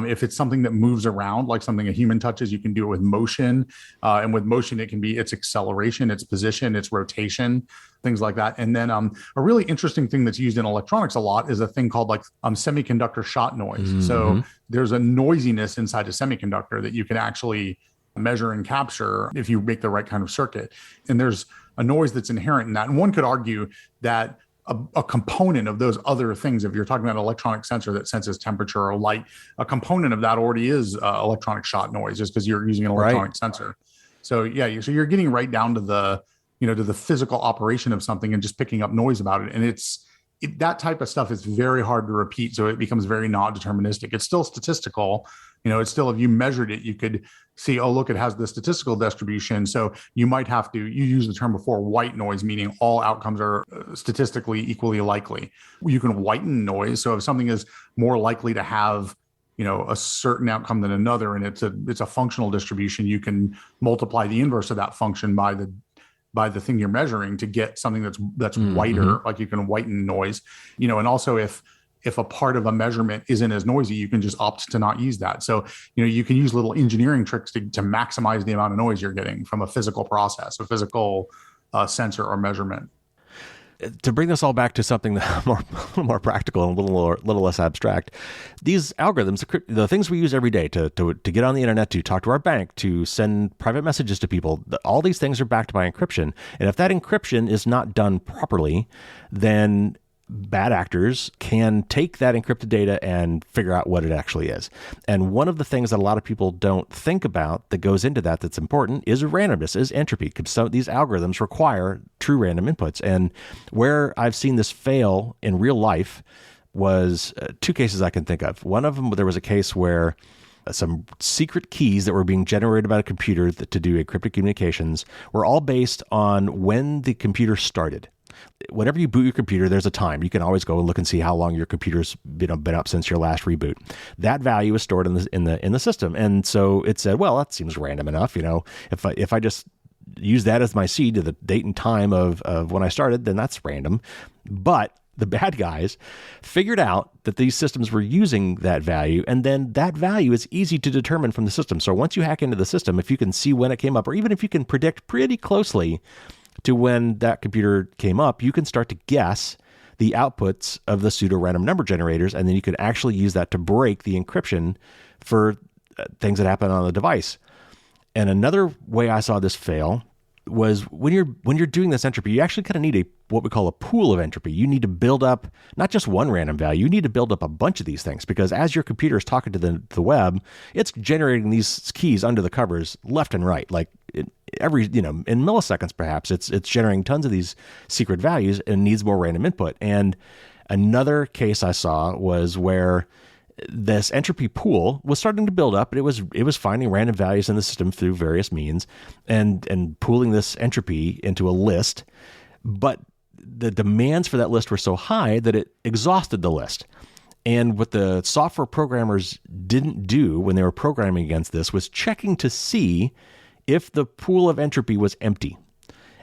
If it's something that moves around, like something a human touches, you can do it with motion. And with motion, it can be its acceleration, its position, its rotation, things like that. And then a really interesting thing that's used in electronics a lot is a thing called like semiconductor shot noise. Mm-hmm. So there's a noisiness inside a semiconductor that you can actually measure and capture if you make the right kind of circuit. And there's a noise that's inherent in that. And one could argue that a component of those other things, if you're talking about an electronic sensor that senses temperature or light, a component of that already is electronic shot noise, just because you're using an electronic sensor. So yeah, so you're getting right down to the physical operation of something and just picking up noise about it. And that type of stuff is very hard to repeat, so it becomes very non-deterministic. It's still statistical. It's still, if you measured it, you could see, oh, look, it has the statistical distribution. So you might have to, you used the term before, white noise, meaning all outcomes are statistically equally likely. You can whiten noise. So if something is more likely to have, a certain outcome than another, and it's a functional distribution, you can multiply the inverse of that function by the thing you're measuring to get something that's whiter, like you can whiten noise, and also if a part of a measurement isn't as noisy, you can just opt to not use that. So, you can use little engineering tricks to maximize the amount of noise you're getting from a physical process, a physical sensor or measurement. To bring this all back to something more practical and a little less abstract, these algorithms, the things we use every day to get on the internet, to talk to our bank, to send private messages to people, all these things are backed by encryption. And if that encryption is not done properly, then bad actors can take that encrypted data and figure out what it actually is. And one of the things that a lot of people don't think about that goes into that that's important is randomness, is entropy, because some of these algorithms require true random inputs. And where I've seen this fail in real life was two cases I can think of. One of them, there was a case where some secret keys that were being generated by a computer to do encrypted communications were all based on when the computer started. Whenever you boot your computer, there's a time. You can always go and look and see how long your computer's been up since your last reboot. That value is stored in the system, and so it said, well, that seems random enough. If I just use that as my seed to the date and time of when I started, then that's random. But the bad guys figured out that these systems were using that value, and then that value is easy to determine from the system. So once you hack into the system, if you can see when it came up, or even if you can predict pretty closely to when that computer came up, you can start to guess the outputs of the pseudo-random number generators, and then you can actually use that to break the encryption for things that happen on the device. And another way I saw this fail was when you're doing this entropy, you actually kind of need what we call a pool of entropy. You need to build up not just one random value, you need to build up a bunch of these things, because as your computer is talking to the web, it's generating these keys under the covers left and right, like every, in milliseconds perhaps. It's generating tons of these secret values and needs more random input. And another case I saw was where this entropy pool was starting to build up, and it was finding random values in the system through various means and pooling this entropy into a list. But the demands for that list were so high that it exhausted the list. And what the software programmers didn't do when they were programming against this was checking to see if the pool of entropy was empty.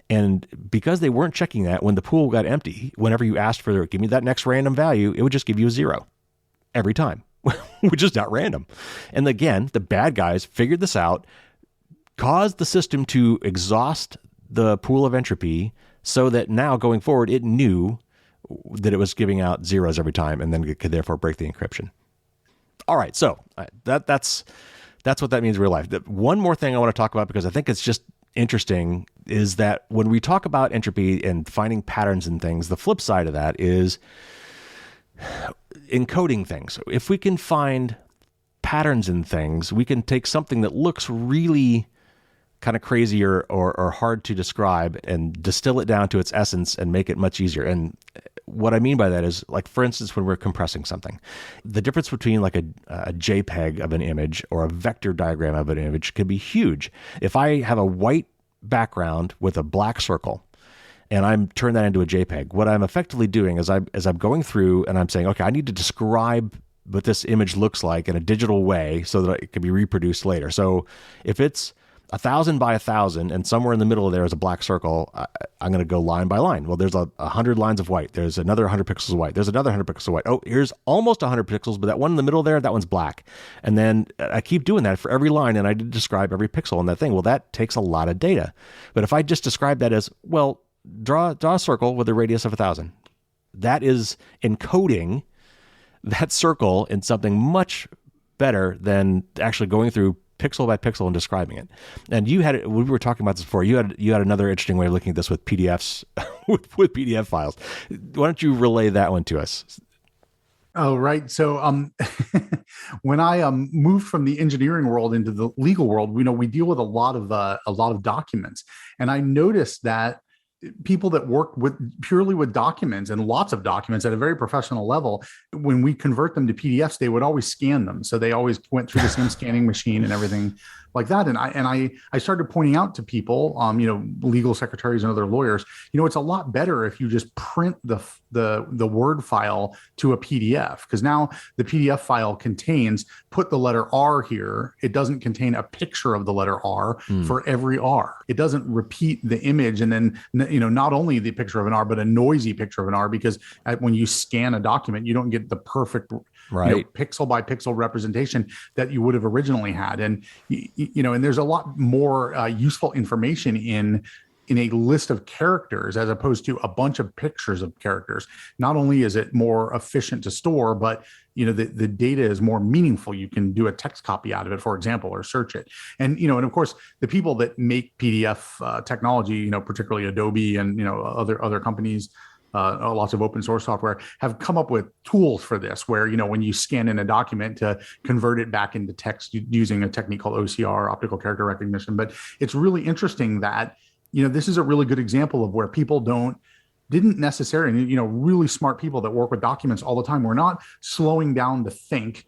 And because they weren't checking that, when the pool got empty, whenever you asked for give me that next random value, it would just give you a 0 every time, which is not random. And again, the bad guys figured this out, caused the system to exhaust the pool of entropy so that now going forward, it knew that it was giving out zeros every time, and then it could therefore break the encryption. All right, so that's what that means in real life. One more thing I want to talk about, because I think it's just interesting, is that when we talk about entropy and finding patterns in things, the flip side of that is encoding things. If we can find patterns in things, we can take something that looks really kind of crazy or hard to describe and distill it down to its essence and make it much easier. And what I mean by that is, like, for instance, when we're compressing something, the difference between like a JPEG of an image or a vector diagram of an image can be huge. If I have a white background with a black circle and I'm turning that into a JPEG, what I'm effectively doing is I'm going through and I'm saying, okay, I need to describe what this image looks like in a digital way so that it can be reproduced later. So if it's 1,000 by 1,000, and somewhere in the middle of there is a black circle, I'm going to go line by line. Well, there's 100 lines of white. There's another 100 pixels of white. There's another 100 pixels of white. Oh, here's almost 100 pixels, but that one in the middle there, that one's black. And then I keep doing that for every line, and I describe every pixel in that thing. Well, that takes a lot of data. But if I just describe that as, well, draw a circle with a radius of 1,000, that is encoding that circle in something much better than actually going through pixel by pixel and describing it. And we were talking about this before. You had another interesting way of looking at this with PDFs, with PDF files. Why don't you relay that one to us? Oh, right. So when I moved from the engineering world into the legal world, we deal with a lot of documents, and I noticed that people that work purely with documents and lots of documents at a very professional level, when we convert them to PDFs, they would always scan them. So they always went through the same scanning machine and everything like that. And I started pointing out to people, legal secretaries and other lawyers, it's a lot better if you just print the Word file to a PDF, because now the PDF file contains, put the letter R here. It doesn't contain a picture of the letter R for every R. It doesn't repeat the image and then, not only the picture of an R, but a noisy picture of an R, because when you scan a document, you don't get the perfect pixel by pixel representation that you would have originally had. And, and there's a lot more useful information in a list of characters as opposed to a bunch of pictures of characters. Not only is it more efficient to store, but the data is more meaningful. You can do a text copy out of it, for example, or search it. And and of course, the people that make PDF technology, particularly Adobe and other companies, lots of open source software have come up with tools for this, where, when you scan in a document to convert it back into text using a technique called OCR, optical character recognition. But it's really interesting that, this is a really good example of where people didn't necessarily, really smart people that work with documents all the time, we're not slowing down to think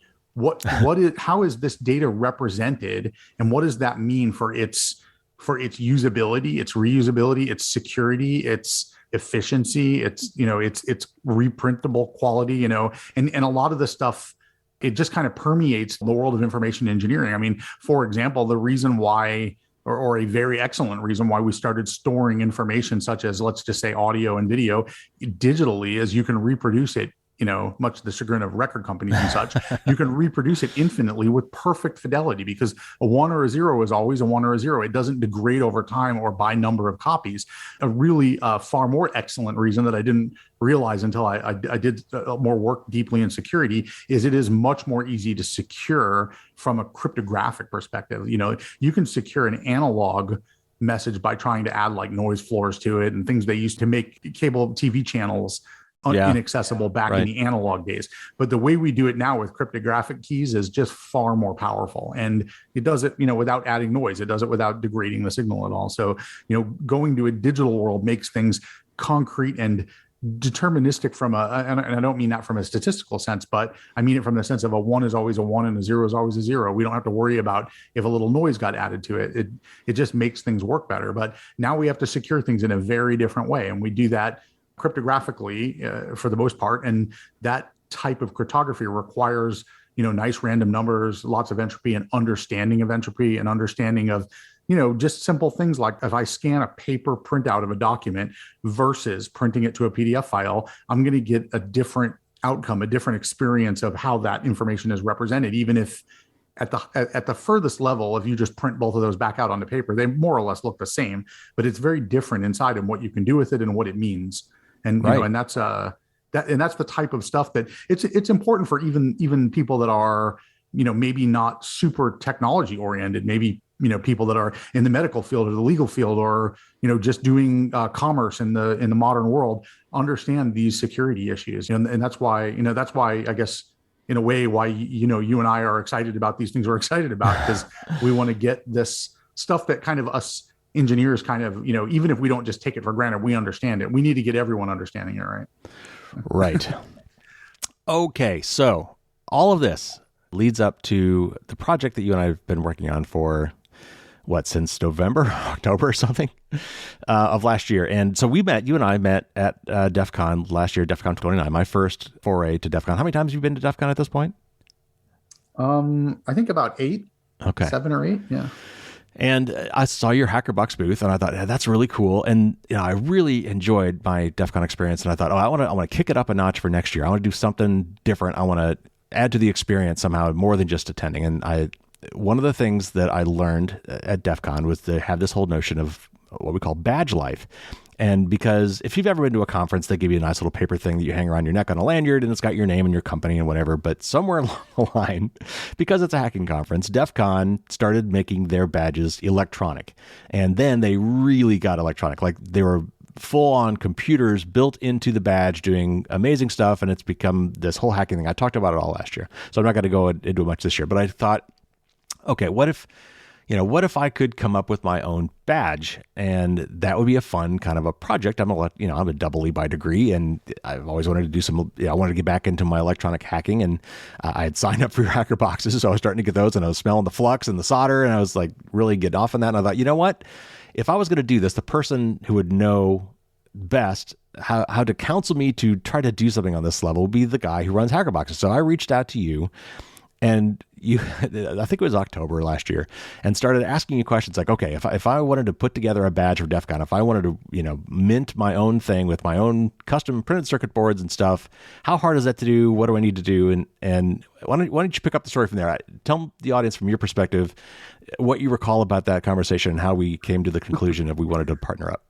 how is this data represented, and what does that mean for its usability, its reusability, its security, its efficiency, its reprintable quality, and a lot of the stuff, it just kind of permeates the world of information engineering. I mean, for example, the reason why, or a very excellent reason why we started storing information such as, let's just say, audio and video digitally, is you can reproduce it, much to the chagrin of record companies and such. You can reproduce it infinitely with perfect fidelity, because a 1 or a 0 is always a 1 or a 0. It doesn't degrade over time or by number of copies. A really far more excellent reason that I didn't realize until I did more work deeply in security is it is much more easy to secure from a cryptographic perspective. You can secure an analog message by trying to add like noise floors to it and things they used to make cable TV channels inaccessible back in the analog days. But the way we do it now with cryptographic keys is just far more powerful. And it does it, without adding noise. It does it without degrading the signal at all. So, going to a digital world makes things concrete and deterministic and I don't mean that from a statistical sense, but I mean it from the sense of a 1 is always a 1 and a 0 is always a 0. We don't have to worry about if a little noise got added to it. It just makes things work better. But now we have to secure things in a very different way. And we do that cryptographically for the most part. And that type of cryptography requires, nice random numbers, lots of entropy, and understanding of entropy, and understanding of, just simple things like if I scan a paper printout of a document versus printing it to a PDF file, I'm going to get a different outcome, a different experience of how that information is represented, even if at the furthest level, if you just print both of those back out onto paper, they more or less look the same, but it's very different inside and what you can do with it and what it means. And and that's the type of stuff that it's important for even people that are, maybe not super technology oriented, maybe, people that are in the medical field or the legal field, or, just doing commerce in the modern world, understand these security issues. And that's why, I guess, in a way, why, you and I are excited about these things we're excited about, because we want to get this stuff that kind of us engineers kind of, even if we don't just take it for granted, we understand it. We need to get everyone understanding it, right? Right. Okay. So all of this leads up to the project that you and I have been working on for since November, October or something of last year. And so you and I met at DEF CON last year, DEF CON 29, my first foray to DEF CON. How many times have you been to DEF CON at this point? I think about 8. Okay. 7 or 8. Yeah. And I saw your HackerBox booth, and I thought, that's really cool. And I really enjoyed my DEF CON experience. And I thought, I want to kick it up a notch for next year. I want to do something different. I want to add to the experience somehow, more than just attending. And one of the things that I learned at DEF CON was to have this whole notion of what we call badge life. And because if you've ever been to a conference, they give you a nice little paper thing that you hang around your neck on a lanyard, and it's got your name and your company and whatever. But somewhere along the line, because it's a hacking conference, DEF CON started making their badges electronic. And then they really got electronic. Like, they were full-on computers built into the badge doing amazing stuff, and it's become this whole hacking thing. I talked about it all last year, so I'm not going to go into it much this year. But I thought, okay, what if I could come up with my own badge? And that would be a fun kind of a project. I'm a double E by degree, and I've always wanted to do I wanted to get back into my electronic hacking, and I had signed up for your HackerBoxes, so I was starting to get those, and I was smelling the flux and the solder, and I was like really getting off on that. And I thought, you know what? If I was going to do this, the person who would know best how to counsel me to try to do something on this level would be the guy who runs HackerBoxes. So I reached out to you, and I think it was October last year, and started asking you questions like, okay, if I wanted to put together a badge for DEF CON, if I wanted to, mint my own thing with my own custom printed circuit boards and stuff, how hard is that to do? What do I need to do? And why don't you pick up the story from there? Tell the audience from your perspective what you recall about that conversation and how we came to the conclusion that we wanted to partner up.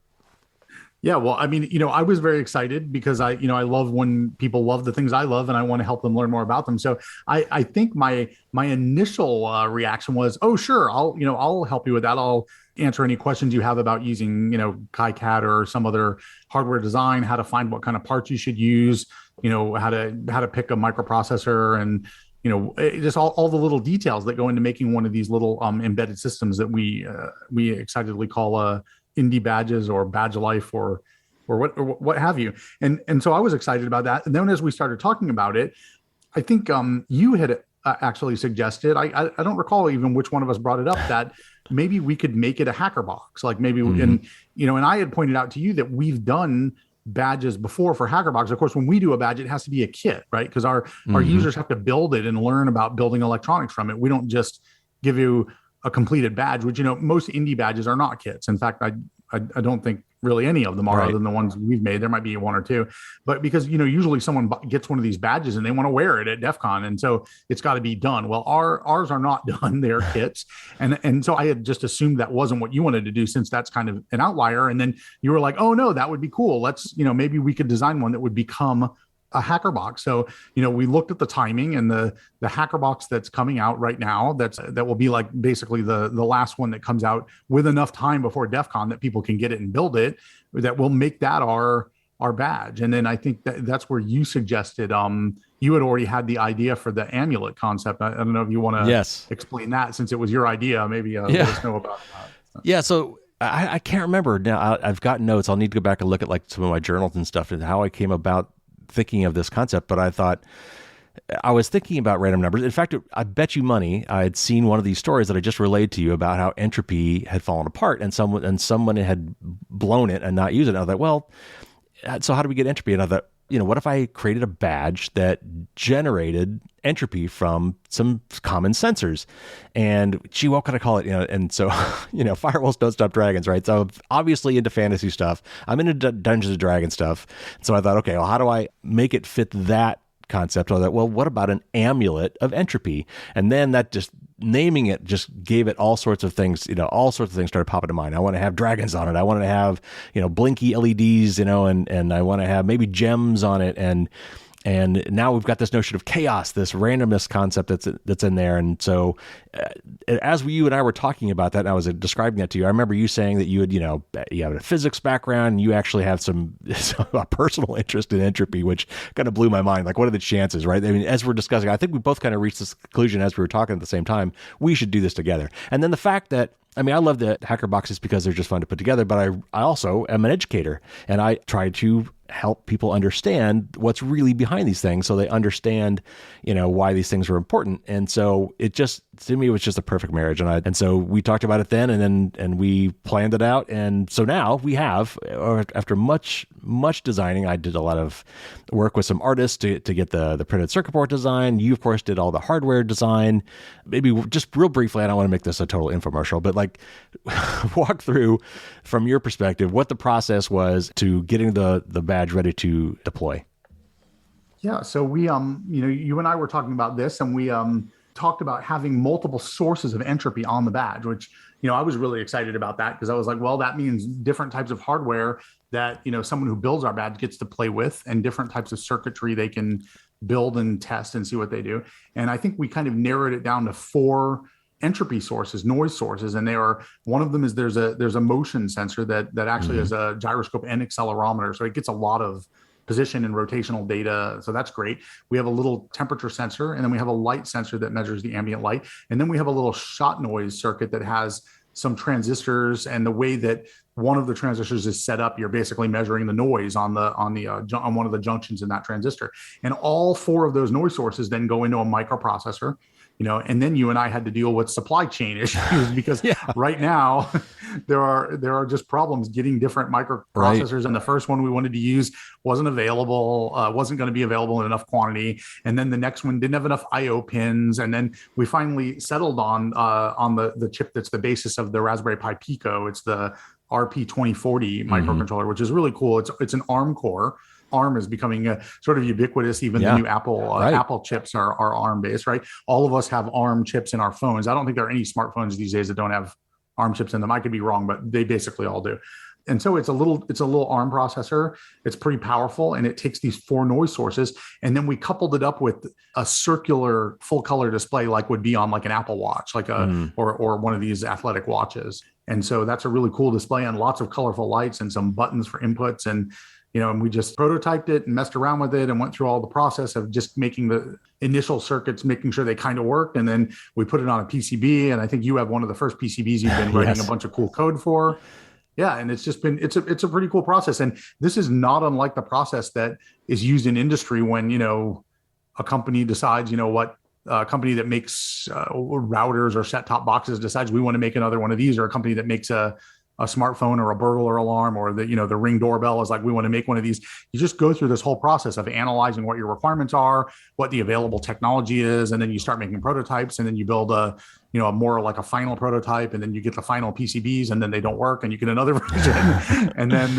Yeah, well, I mean, I was very excited because I love when people love the things I love, and I want to help them learn more about them. So I think my initial reaction was, oh, sure, I'll help you with that. I'll answer any questions you have about using, KiCad or some other hardware design, how to find what kind of parts you should use, how to pick a microprocessor, and just all the little details that go into making one of these little embedded systems that we excitedly call indie badges or badge life or what have you. And so I was excited about that. And then as we started talking about it, I think you had actually suggested, I don't recall even which one of us brought it up, that maybe we could make it a hacker box, like maybe and I had pointed out to you that we've done badges before for HackerBox. Of course, when we do a badge, it has to be a kit, right? Because our users have to build it and learn about building electronics from it. We don't just give you a completed badge, which most indie badges are not kits. In fact, I don't think really any of them are, other than the ones we've made. There might be one or two, but because usually someone gets one of these badges and they want to wear it at DEF CON, and so it's got to be done. Well, ours are not done; they're kits, and so I had just assumed that wasn't what you wanted to do, since that's kind of an outlier. And then you were like, "Oh no, that would be cool. Let's maybe we could design one that would become a hacker box." So we looked at the timing, and the hacker box that's coming out right now, that will be like basically the last one that comes out with enough time before DEF CON that people can get it and build it, that will make that our badge. And then I think that's where you suggested you had already had the idea for the amulet concept. I don't know if you want to explain that, since it was your idea. Maybe let us know about that. Yeah, so I can't remember now. I've got notes. I'll need to go back and look at like some of my journals and stuff and how I came about thinking of this concept. But I was thinking about random numbers. In fact, I bet you money I had seen one of these stories that I just relayed to you about how entropy had fallen apart and someone had blown it and not used it. And I thought, well, so how do we get entropy? And I thought, what if I created a badge that generated entropy from some common sensors? And gee, what could I call it? And so, firewalls don't stop dragons, right? So I'm obviously into fantasy stuff. I'm into Dungeons and Dragons stuff. So I thought, okay, well, how do I make it fit that concept? I thought, well, what about an amulet of entropy? And then that just naming it just gave it all sorts of things, all sorts of things started popping to mind. I want to have dragons on it. I want to have, blinky LEDs, and I want to have maybe gems on it. And now we've got this notion of chaos, this randomness concept that's in there. And so as you and I were talking about that, and I was describing that to you, I remember you saying that you have a physics background, and you actually have some personal interest in entropy, which kind of blew my mind. Like, what are the chances, right? I mean, as we're discussing, I think we both kind of reached this conclusion as we were talking at the same time. We should do this together. And then the fact that, I love the hacker boxes because they're just fun to put together, but I also am an educator, and I try to help people understand what's really behind these things, so they understand, why these things are important. And so to me, it was just a perfect marriage. And so we talked about it then, and we planned it out. And so now we have, after much designing, I did a lot of work with some artists to get the printed circuit board design. You, of course, did all the hardware design. Maybe just real briefly, I don't want to make this a total infomercial, but like walk through from your perspective what the process was to getting the badge ready to deploy. Yeah, so we you and I were talking about this, and we talked about having multiple sources of entropy on the badge, which I was really excited about that, because I was like, well, that means different types of hardware that someone who builds our badge gets to play with, and different types of circuitry they can build and test and see what they do. And I think we kind of narrowed it down to 4 entropy sources, noise sources, and one of them is there's a motion sensor that actually has a gyroscope and accelerometer, so it gets a lot of position and rotational data. So that's great. We have a little temperature sensor, and then we have a light sensor that measures the ambient light, and then we have a little shot noise circuit that has some transistors, and the way that one of the transistors is set up, you're basically measuring the noise on one of the junctions in that transistor. And all 4 of those noise sources then go into a microprocessor. And then you and I had to deal with supply chain issues, because right now there are just problems getting different microprocessors. Right. And the first one we wanted to use wasn't available, wasn't going to be available in enough quantity. And then the next one didn't have enough IO pins. And then we finally settled on the chip that's the basis of the Raspberry Pi Pico. It's the RP2040 microcontroller, which is really cool. It's an ARM core. ARM is becoming sort of ubiquitous. Even the new Apple chips are ARM based, right? All of us have ARM chips in our phones. I don't think there are any smartphones these days that don't have ARM chips in them. I could be wrong, but they basically all do. And so it's a little ARM processor. It's pretty powerful, and it takes these 4 noise sources, and then we coupled it up with a circular full color display, like would be on like an Apple Watch, like or one of these athletic watches. And so that's a really cool display, and lots of colorful lights and some buttons for inputs. And and we just prototyped it and messed around with it and went through all the process of just making the initial circuits, making sure they kind of worked. And then we put it on a PCB. And I think you have one of the first PCBs you've been writing a bunch of cool code for. Yeah. And it's just been, it's a pretty cool process. And this is not unlike the process that is used in industry when, a company decides, a company that makes routers or set-top boxes decides we want to make another one of these, or a company that makes a smartphone or a burglar alarm, or the Ring doorbell is like, we want to make one of these. You just go through this whole process of analyzing what your requirements are, what the available technology is, and then you start making prototypes, and then you build a more like a final prototype, and then you get the final PCBs, and then they don't work, and you get another version, and then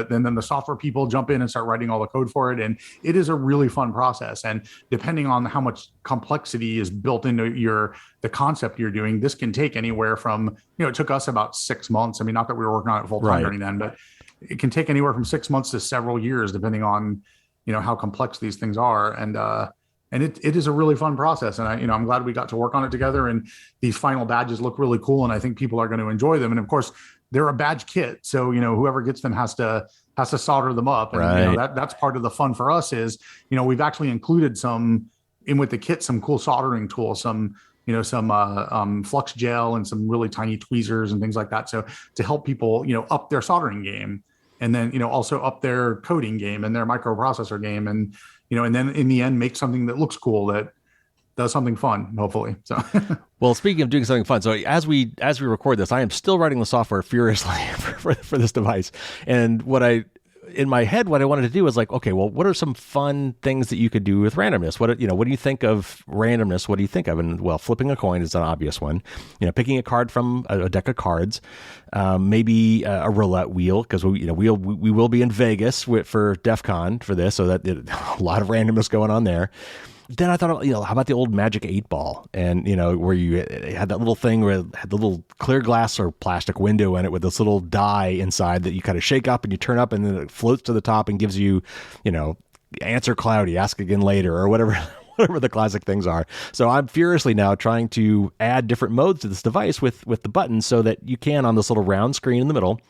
then the software people jump in and start writing all the code for it, and it is a really fun process. And depending on how much complexity is built into the concept you're doing, this can take anywhere from it took us about 6 months. I mean, not that we were working on it full time during then, but it can take anywhere from 6 months to several years, depending on how complex these things are. And it is a really fun process. And I'm glad we got to work on it together, and these final badges look really cool, and I think people are going to enjoy them. And of course, they're a badge kit. So, whoever gets them has to solder them up. And that's part of the fun for us is, we've actually included some in with the kit, some cool soldering tools, some flux gel and some really tiny tweezers and things like that. So to help people, up their soldering game, and then, also up their coding game and their microprocessor game. And then in the end, make something that looks cool, that does something fun, hopefully. So, well, speaking of doing something fun, so as we record this, I am still writing the software furiously for this device. And in my head, what I wanted to do was like, okay, well, what are some fun things that you could do with randomness? What do you think of randomness? What do you think of? And well, flipping a coin is an obvious one. Picking a card from a deck of cards, maybe a roulette wheel, because we will be in Vegas for DEF CON for this, so that a lot of randomness going on there. Then I thought, how about the old Magic 8-ball? And, where you had that little thing where it had the little clear glass or plastic window in it with this little die inside that you kind of shake up and you turn up, and then it floats to the top and gives you, answer cloudy, ask again later, or whatever the classic things are. So I'm furiously now trying to add different modes to this device with the buttons, so that you can, on this little round screen in the middle,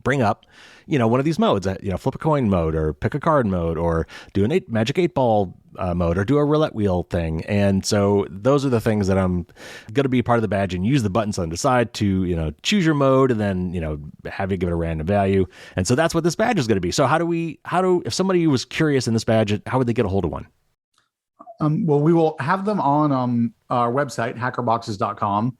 bring up, one of these modes, flip a coin mode, or pick a card mode, or do a Magic 8-ball mode, or do a roulette wheel thing. And so those are the things that I'm going to be part of the badge, and use the buttons on the side to, choose your mode, and then, have you give it a random value. And so that's what this badge is going to be. So if somebody was curious in this badge, how would they get a hold of one? Well, we will have them on our website, HackerBoxes.com.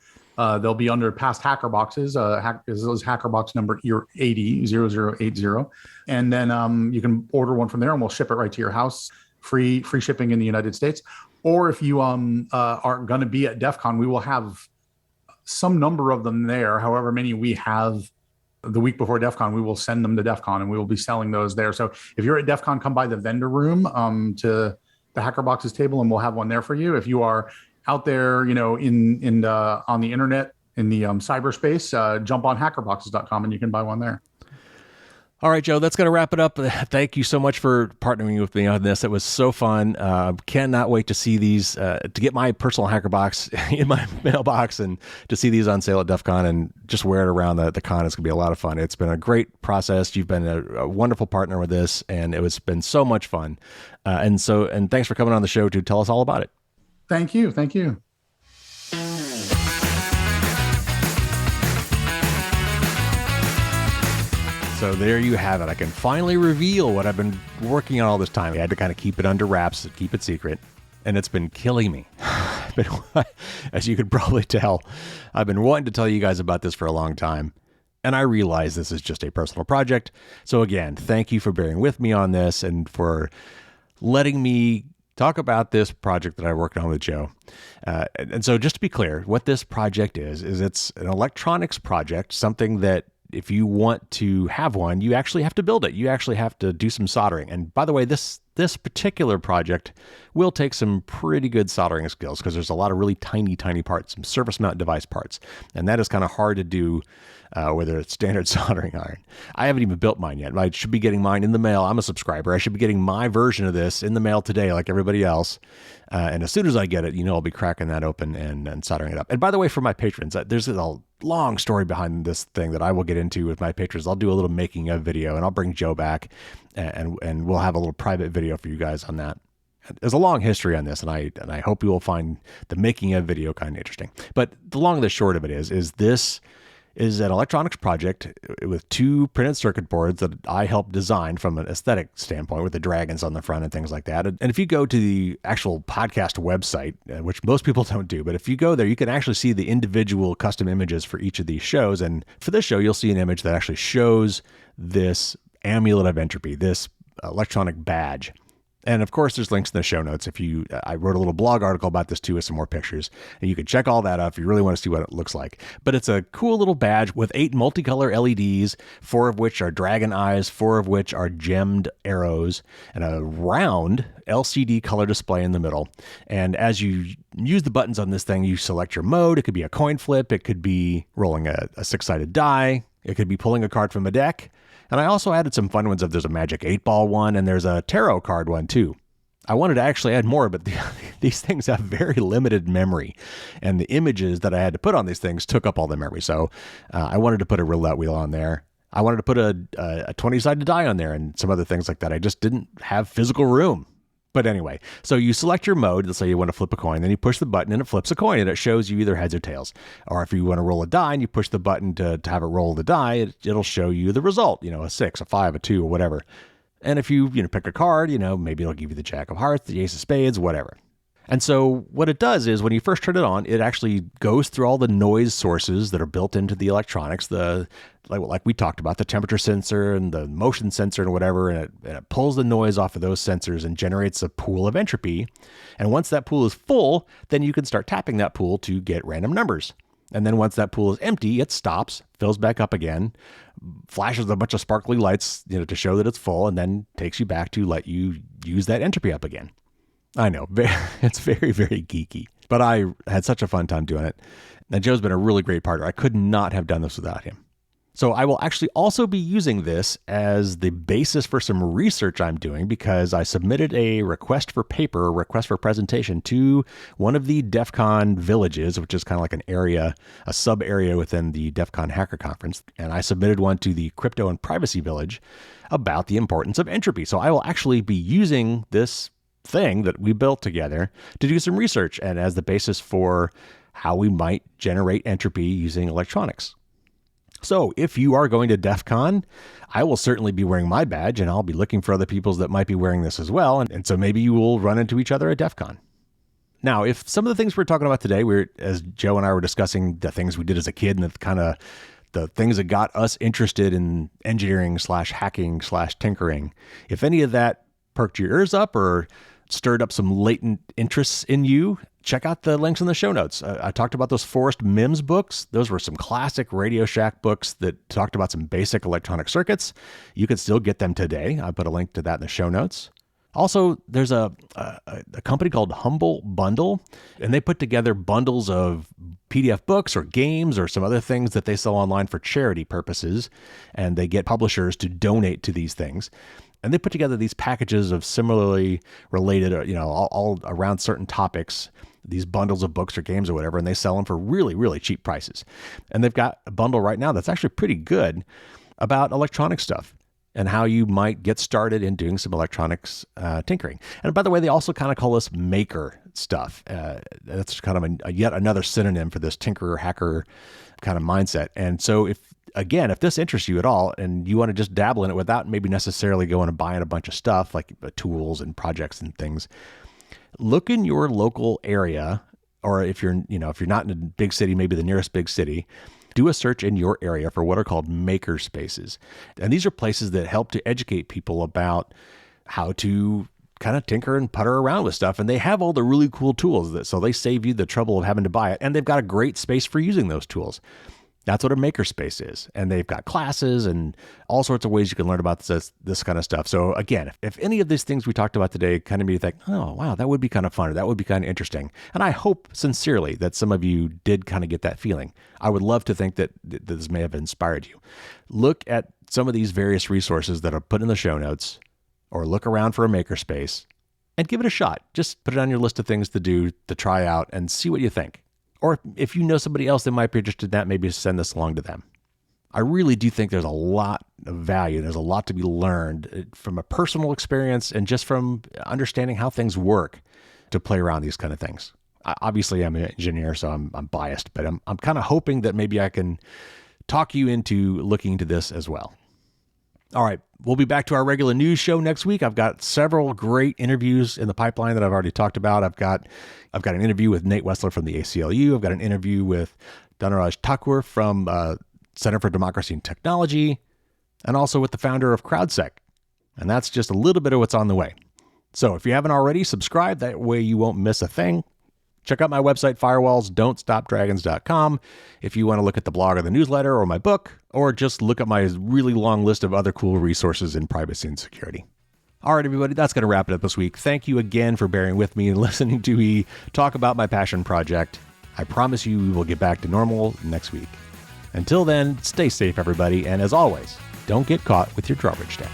They'll be under past HackerBoxes. This is HackerBox number 0080. And then you can order one from there, and we'll ship it right to your house. Free shipping in the United States. Or if you are going to be at DEF CON, we will have some number of them there. However many we have the week before DEF CON, we will send them to DEF CON, and we will be selling those there. So if you're at DEF CON, come by the vendor room to the HackerBoxes table, and we'll have one there for you. If you are out there, on the internet, in the cyberspace, jump on HackerBoxes.com, and you can buy one there. All right, Joe, that's going to wrap it up. Thank you so much for partnering with me on this. It was so fun. Cannot wait to see these, to get my personal HackerBox in my mailbox, and to see these on sale at DEF CON, and just wear it around the con. It's going to be a lot of fun. It's been a great process. You've been a wonderful partner with this, and it's been so much fun. And thanks for coming on the show to tell us all about it. Thank you. Thank you. So there you have it. I can finally reveal what I've been working on all this time. I had to kind of keep it under wraps, keep it secret, and it's been killing me. As you could probably tell, I've been wanting to tell you guys about this for a long time, and I realize this is just a personal project. So again, thank you for bearing with me on this, and for letting me talk about this project that I worked on with Joe. And so just to be clear, what this project is it's an electronics project, something that if you want to have one, you actually have to build it. You actually have to do some soldering. And by the way, this particular project will take some pretty good soldering skills, because there's a lot of really tiny parts, some surface mount device parts. And that is kind of hard to do whether it's standard soldering iron. I haven't even built mine yet. I should be getting mine in the mail. I'm a subscriber. I should be getting my version of this in the mail today, like everybody else. And as soon as I get it, I'll be cracking that open and soldering it up. And by the way, for my patrons, there's a long story behind this thing that I will get into with my patrons. I'll do a little making of video, and I'll bring Joe back, and we'll have a little private video for you guys on that. There's a long history on this, and I hope you will find the making of video kind of interesting. But the long and the short of it is this is an electronics project with 2 printed circuit boards that I helped design from an aesthetic standpoint, with the dragons on the front and things like that. And if you go to the actual podcast website, which most people don't do, but if you go there, you can actually see the individual custom images for each of these shows. And for this show, you'll see an image that actually shows this Amulet of Entropy, this electronic badge. And of course, there's links in the show notes. I wrote a little blog article about this too with some more pictures, and you can check all that out if you really want to see what it looks like. But it's a cool little badge with 8 multicolor LEDs, 4 of which are dragon eyes, 4 of which are gemmed arrows, and a round LCD color display in the middle. And as you use the buttons on this thing, you select your mode. It could be a coin flip. It could be rolling a 6-sided die. It could be pulling a card from a deck. And I also added some fun ones. There's a Magic 8-ball one, and there's a tarot card one too. I wanted to actually add more, but these things have very limited memory, and the images that I had to put on these things took up all the memory. So I wanted to put a roulette wheel on there. I wanted to put a 20-sided die on there and some other things like that. I just didn't have physical room. But anyway, so you select your mode. Let's say you want to flip a coin, then you push the button and it flips a coin, and it shows you either heads or tails. Or if you want to roll a die and you push the button to have it roll the die, it'll show you the result, a 6, a 5, a 2, or whatever. And if you pick a card, maybe it'll give you the Jack of Hearts, the Ace of Spades, whatever. And so what it does is when you first turn it on, it actually goes through all the noise sources that are built into the electronics, like we talked about, the temperature sensor and the motion sensor and whatever, and it pulls the noise off of those sensors and generates a pool of entropy. And once that pool is full, then you can start tapping that pool to get random numbers. And then once that pool is empty, it stops, fills back up again, flashes a bunch of sparkly lights, to show that it's full, and then takes you back to let you use that entropy up again. I know, it's very, very geeky, but I had such a fun time doing it. And Joe's been a really great partner. I could not have done this without him. So I will actually also be using this as the basis for some research I'm doing, because I submitted a request for paper, a request for presentation to one of the DEF CON villages, which is kind of like an area, a sub area within the DEF CON Hacker Conference. And I submitted one to the Crypto and Privacy Village about the importance of entropy. So I will actually be using this thing that we built together to do some research and as the basis for how we might generate entropy using electronics. So if you are going to DEF CON, I will certainly be wearing my badge, and I'll be looking for other people that might be wearing this as well. And so maybe you will run into each other at DEF CON. Now, if some of the things we're talking about today, as Joe and I were discussing the things we did as a kid and the things that got us interested in engineering / hacking / tinkering, if any of that perked your ears up or stirred up some latent interests in you, check out the links in the show notes. I talked about those Forrest Mims books. Those were some classic Radio Shack books that talked about some basic electronic circuits. You can still get them today. I put a link to that in the show notes. Also, there's a company called Humble Bundle, and they put together bundles of PDF books or games or some other things that they sell online for charity purposes, and they get publishers to donate to these things. And they put together these packages of similarly related, all around certain topics, these bundles of books or games or whatever, and they sell them for really, really cheap prices. And they've got a bundle right now that's actually pretty good about electronic stuff and how you might get started in doing some electronics tinkering. And by the way, they also kind of call this maker stuff. That's kind of yet another synonym for this tinkerer, hacker kind of mindset. And so if this interests you at all and you want to just dabble in it without maybe necessarily going and buying a bunch of stuff like tools and projects and things, look in your local area, or if you're not in a big city, maybe the nearest big city, do a search in your area for what are called maker spaces. And these are places that help to educate people about how to kind of tinker and putter around with stuff. And they have all the really cool tools so they save you the trouble of having to buy it. And they've got a great space for using those tools. That's what a makerspace is. And they've got classes and all sorts of ways you can learn about this kind of stuff. So again, if any of these things we talked about today kind of made you think, oh, wow, that would be kind of fun, or that would be kind of interesting. And I hope sincerely that some of you did kind of get that feeling. I would love to think that this may have inspired you. Look at some of these various resources that are put in the show notes, or look around for a makerspace and give it a shot. Just put it on your list of things to do, to try out, and see what you think. Or if you know somebody else that might be interested in that, maybe send this along to them. I really do think there's a lot of value. There's a lot to be learned from a personal experience and just from understanding how things work to play around these kind of things. Obviously, I'm an engineer, so I'm biased, but I'm kind of hoping that maybe I can talk you into looking into this as well. All right, we'll be back to our regular news show next week. I've got several great interviews in the pipeline that I've already talked about. I've got an interview with Nate Wessler from the ACLU. I've got an interview with Dhanaraj Thakur from Center for Democracy and Technology, and also with the founder of CrowdSec. And that's just a little bit of what's on the way. So if you haven't already, subscribe. That way you won't miss a thing. Check out my website, firewallsdon'tstopdragons.com, if you want to look at the blog or the newsletter or my book, or just look at my really long list of other cool resources in privacy and security. All right, everybody, that's going to wrap it up this week. Thank you again for bearing with me and listening to me talk about my passion project. I promise you we will get back to normal next week. Until then, stay safe, everybody, and as always, don't get caught with your drawbridge down.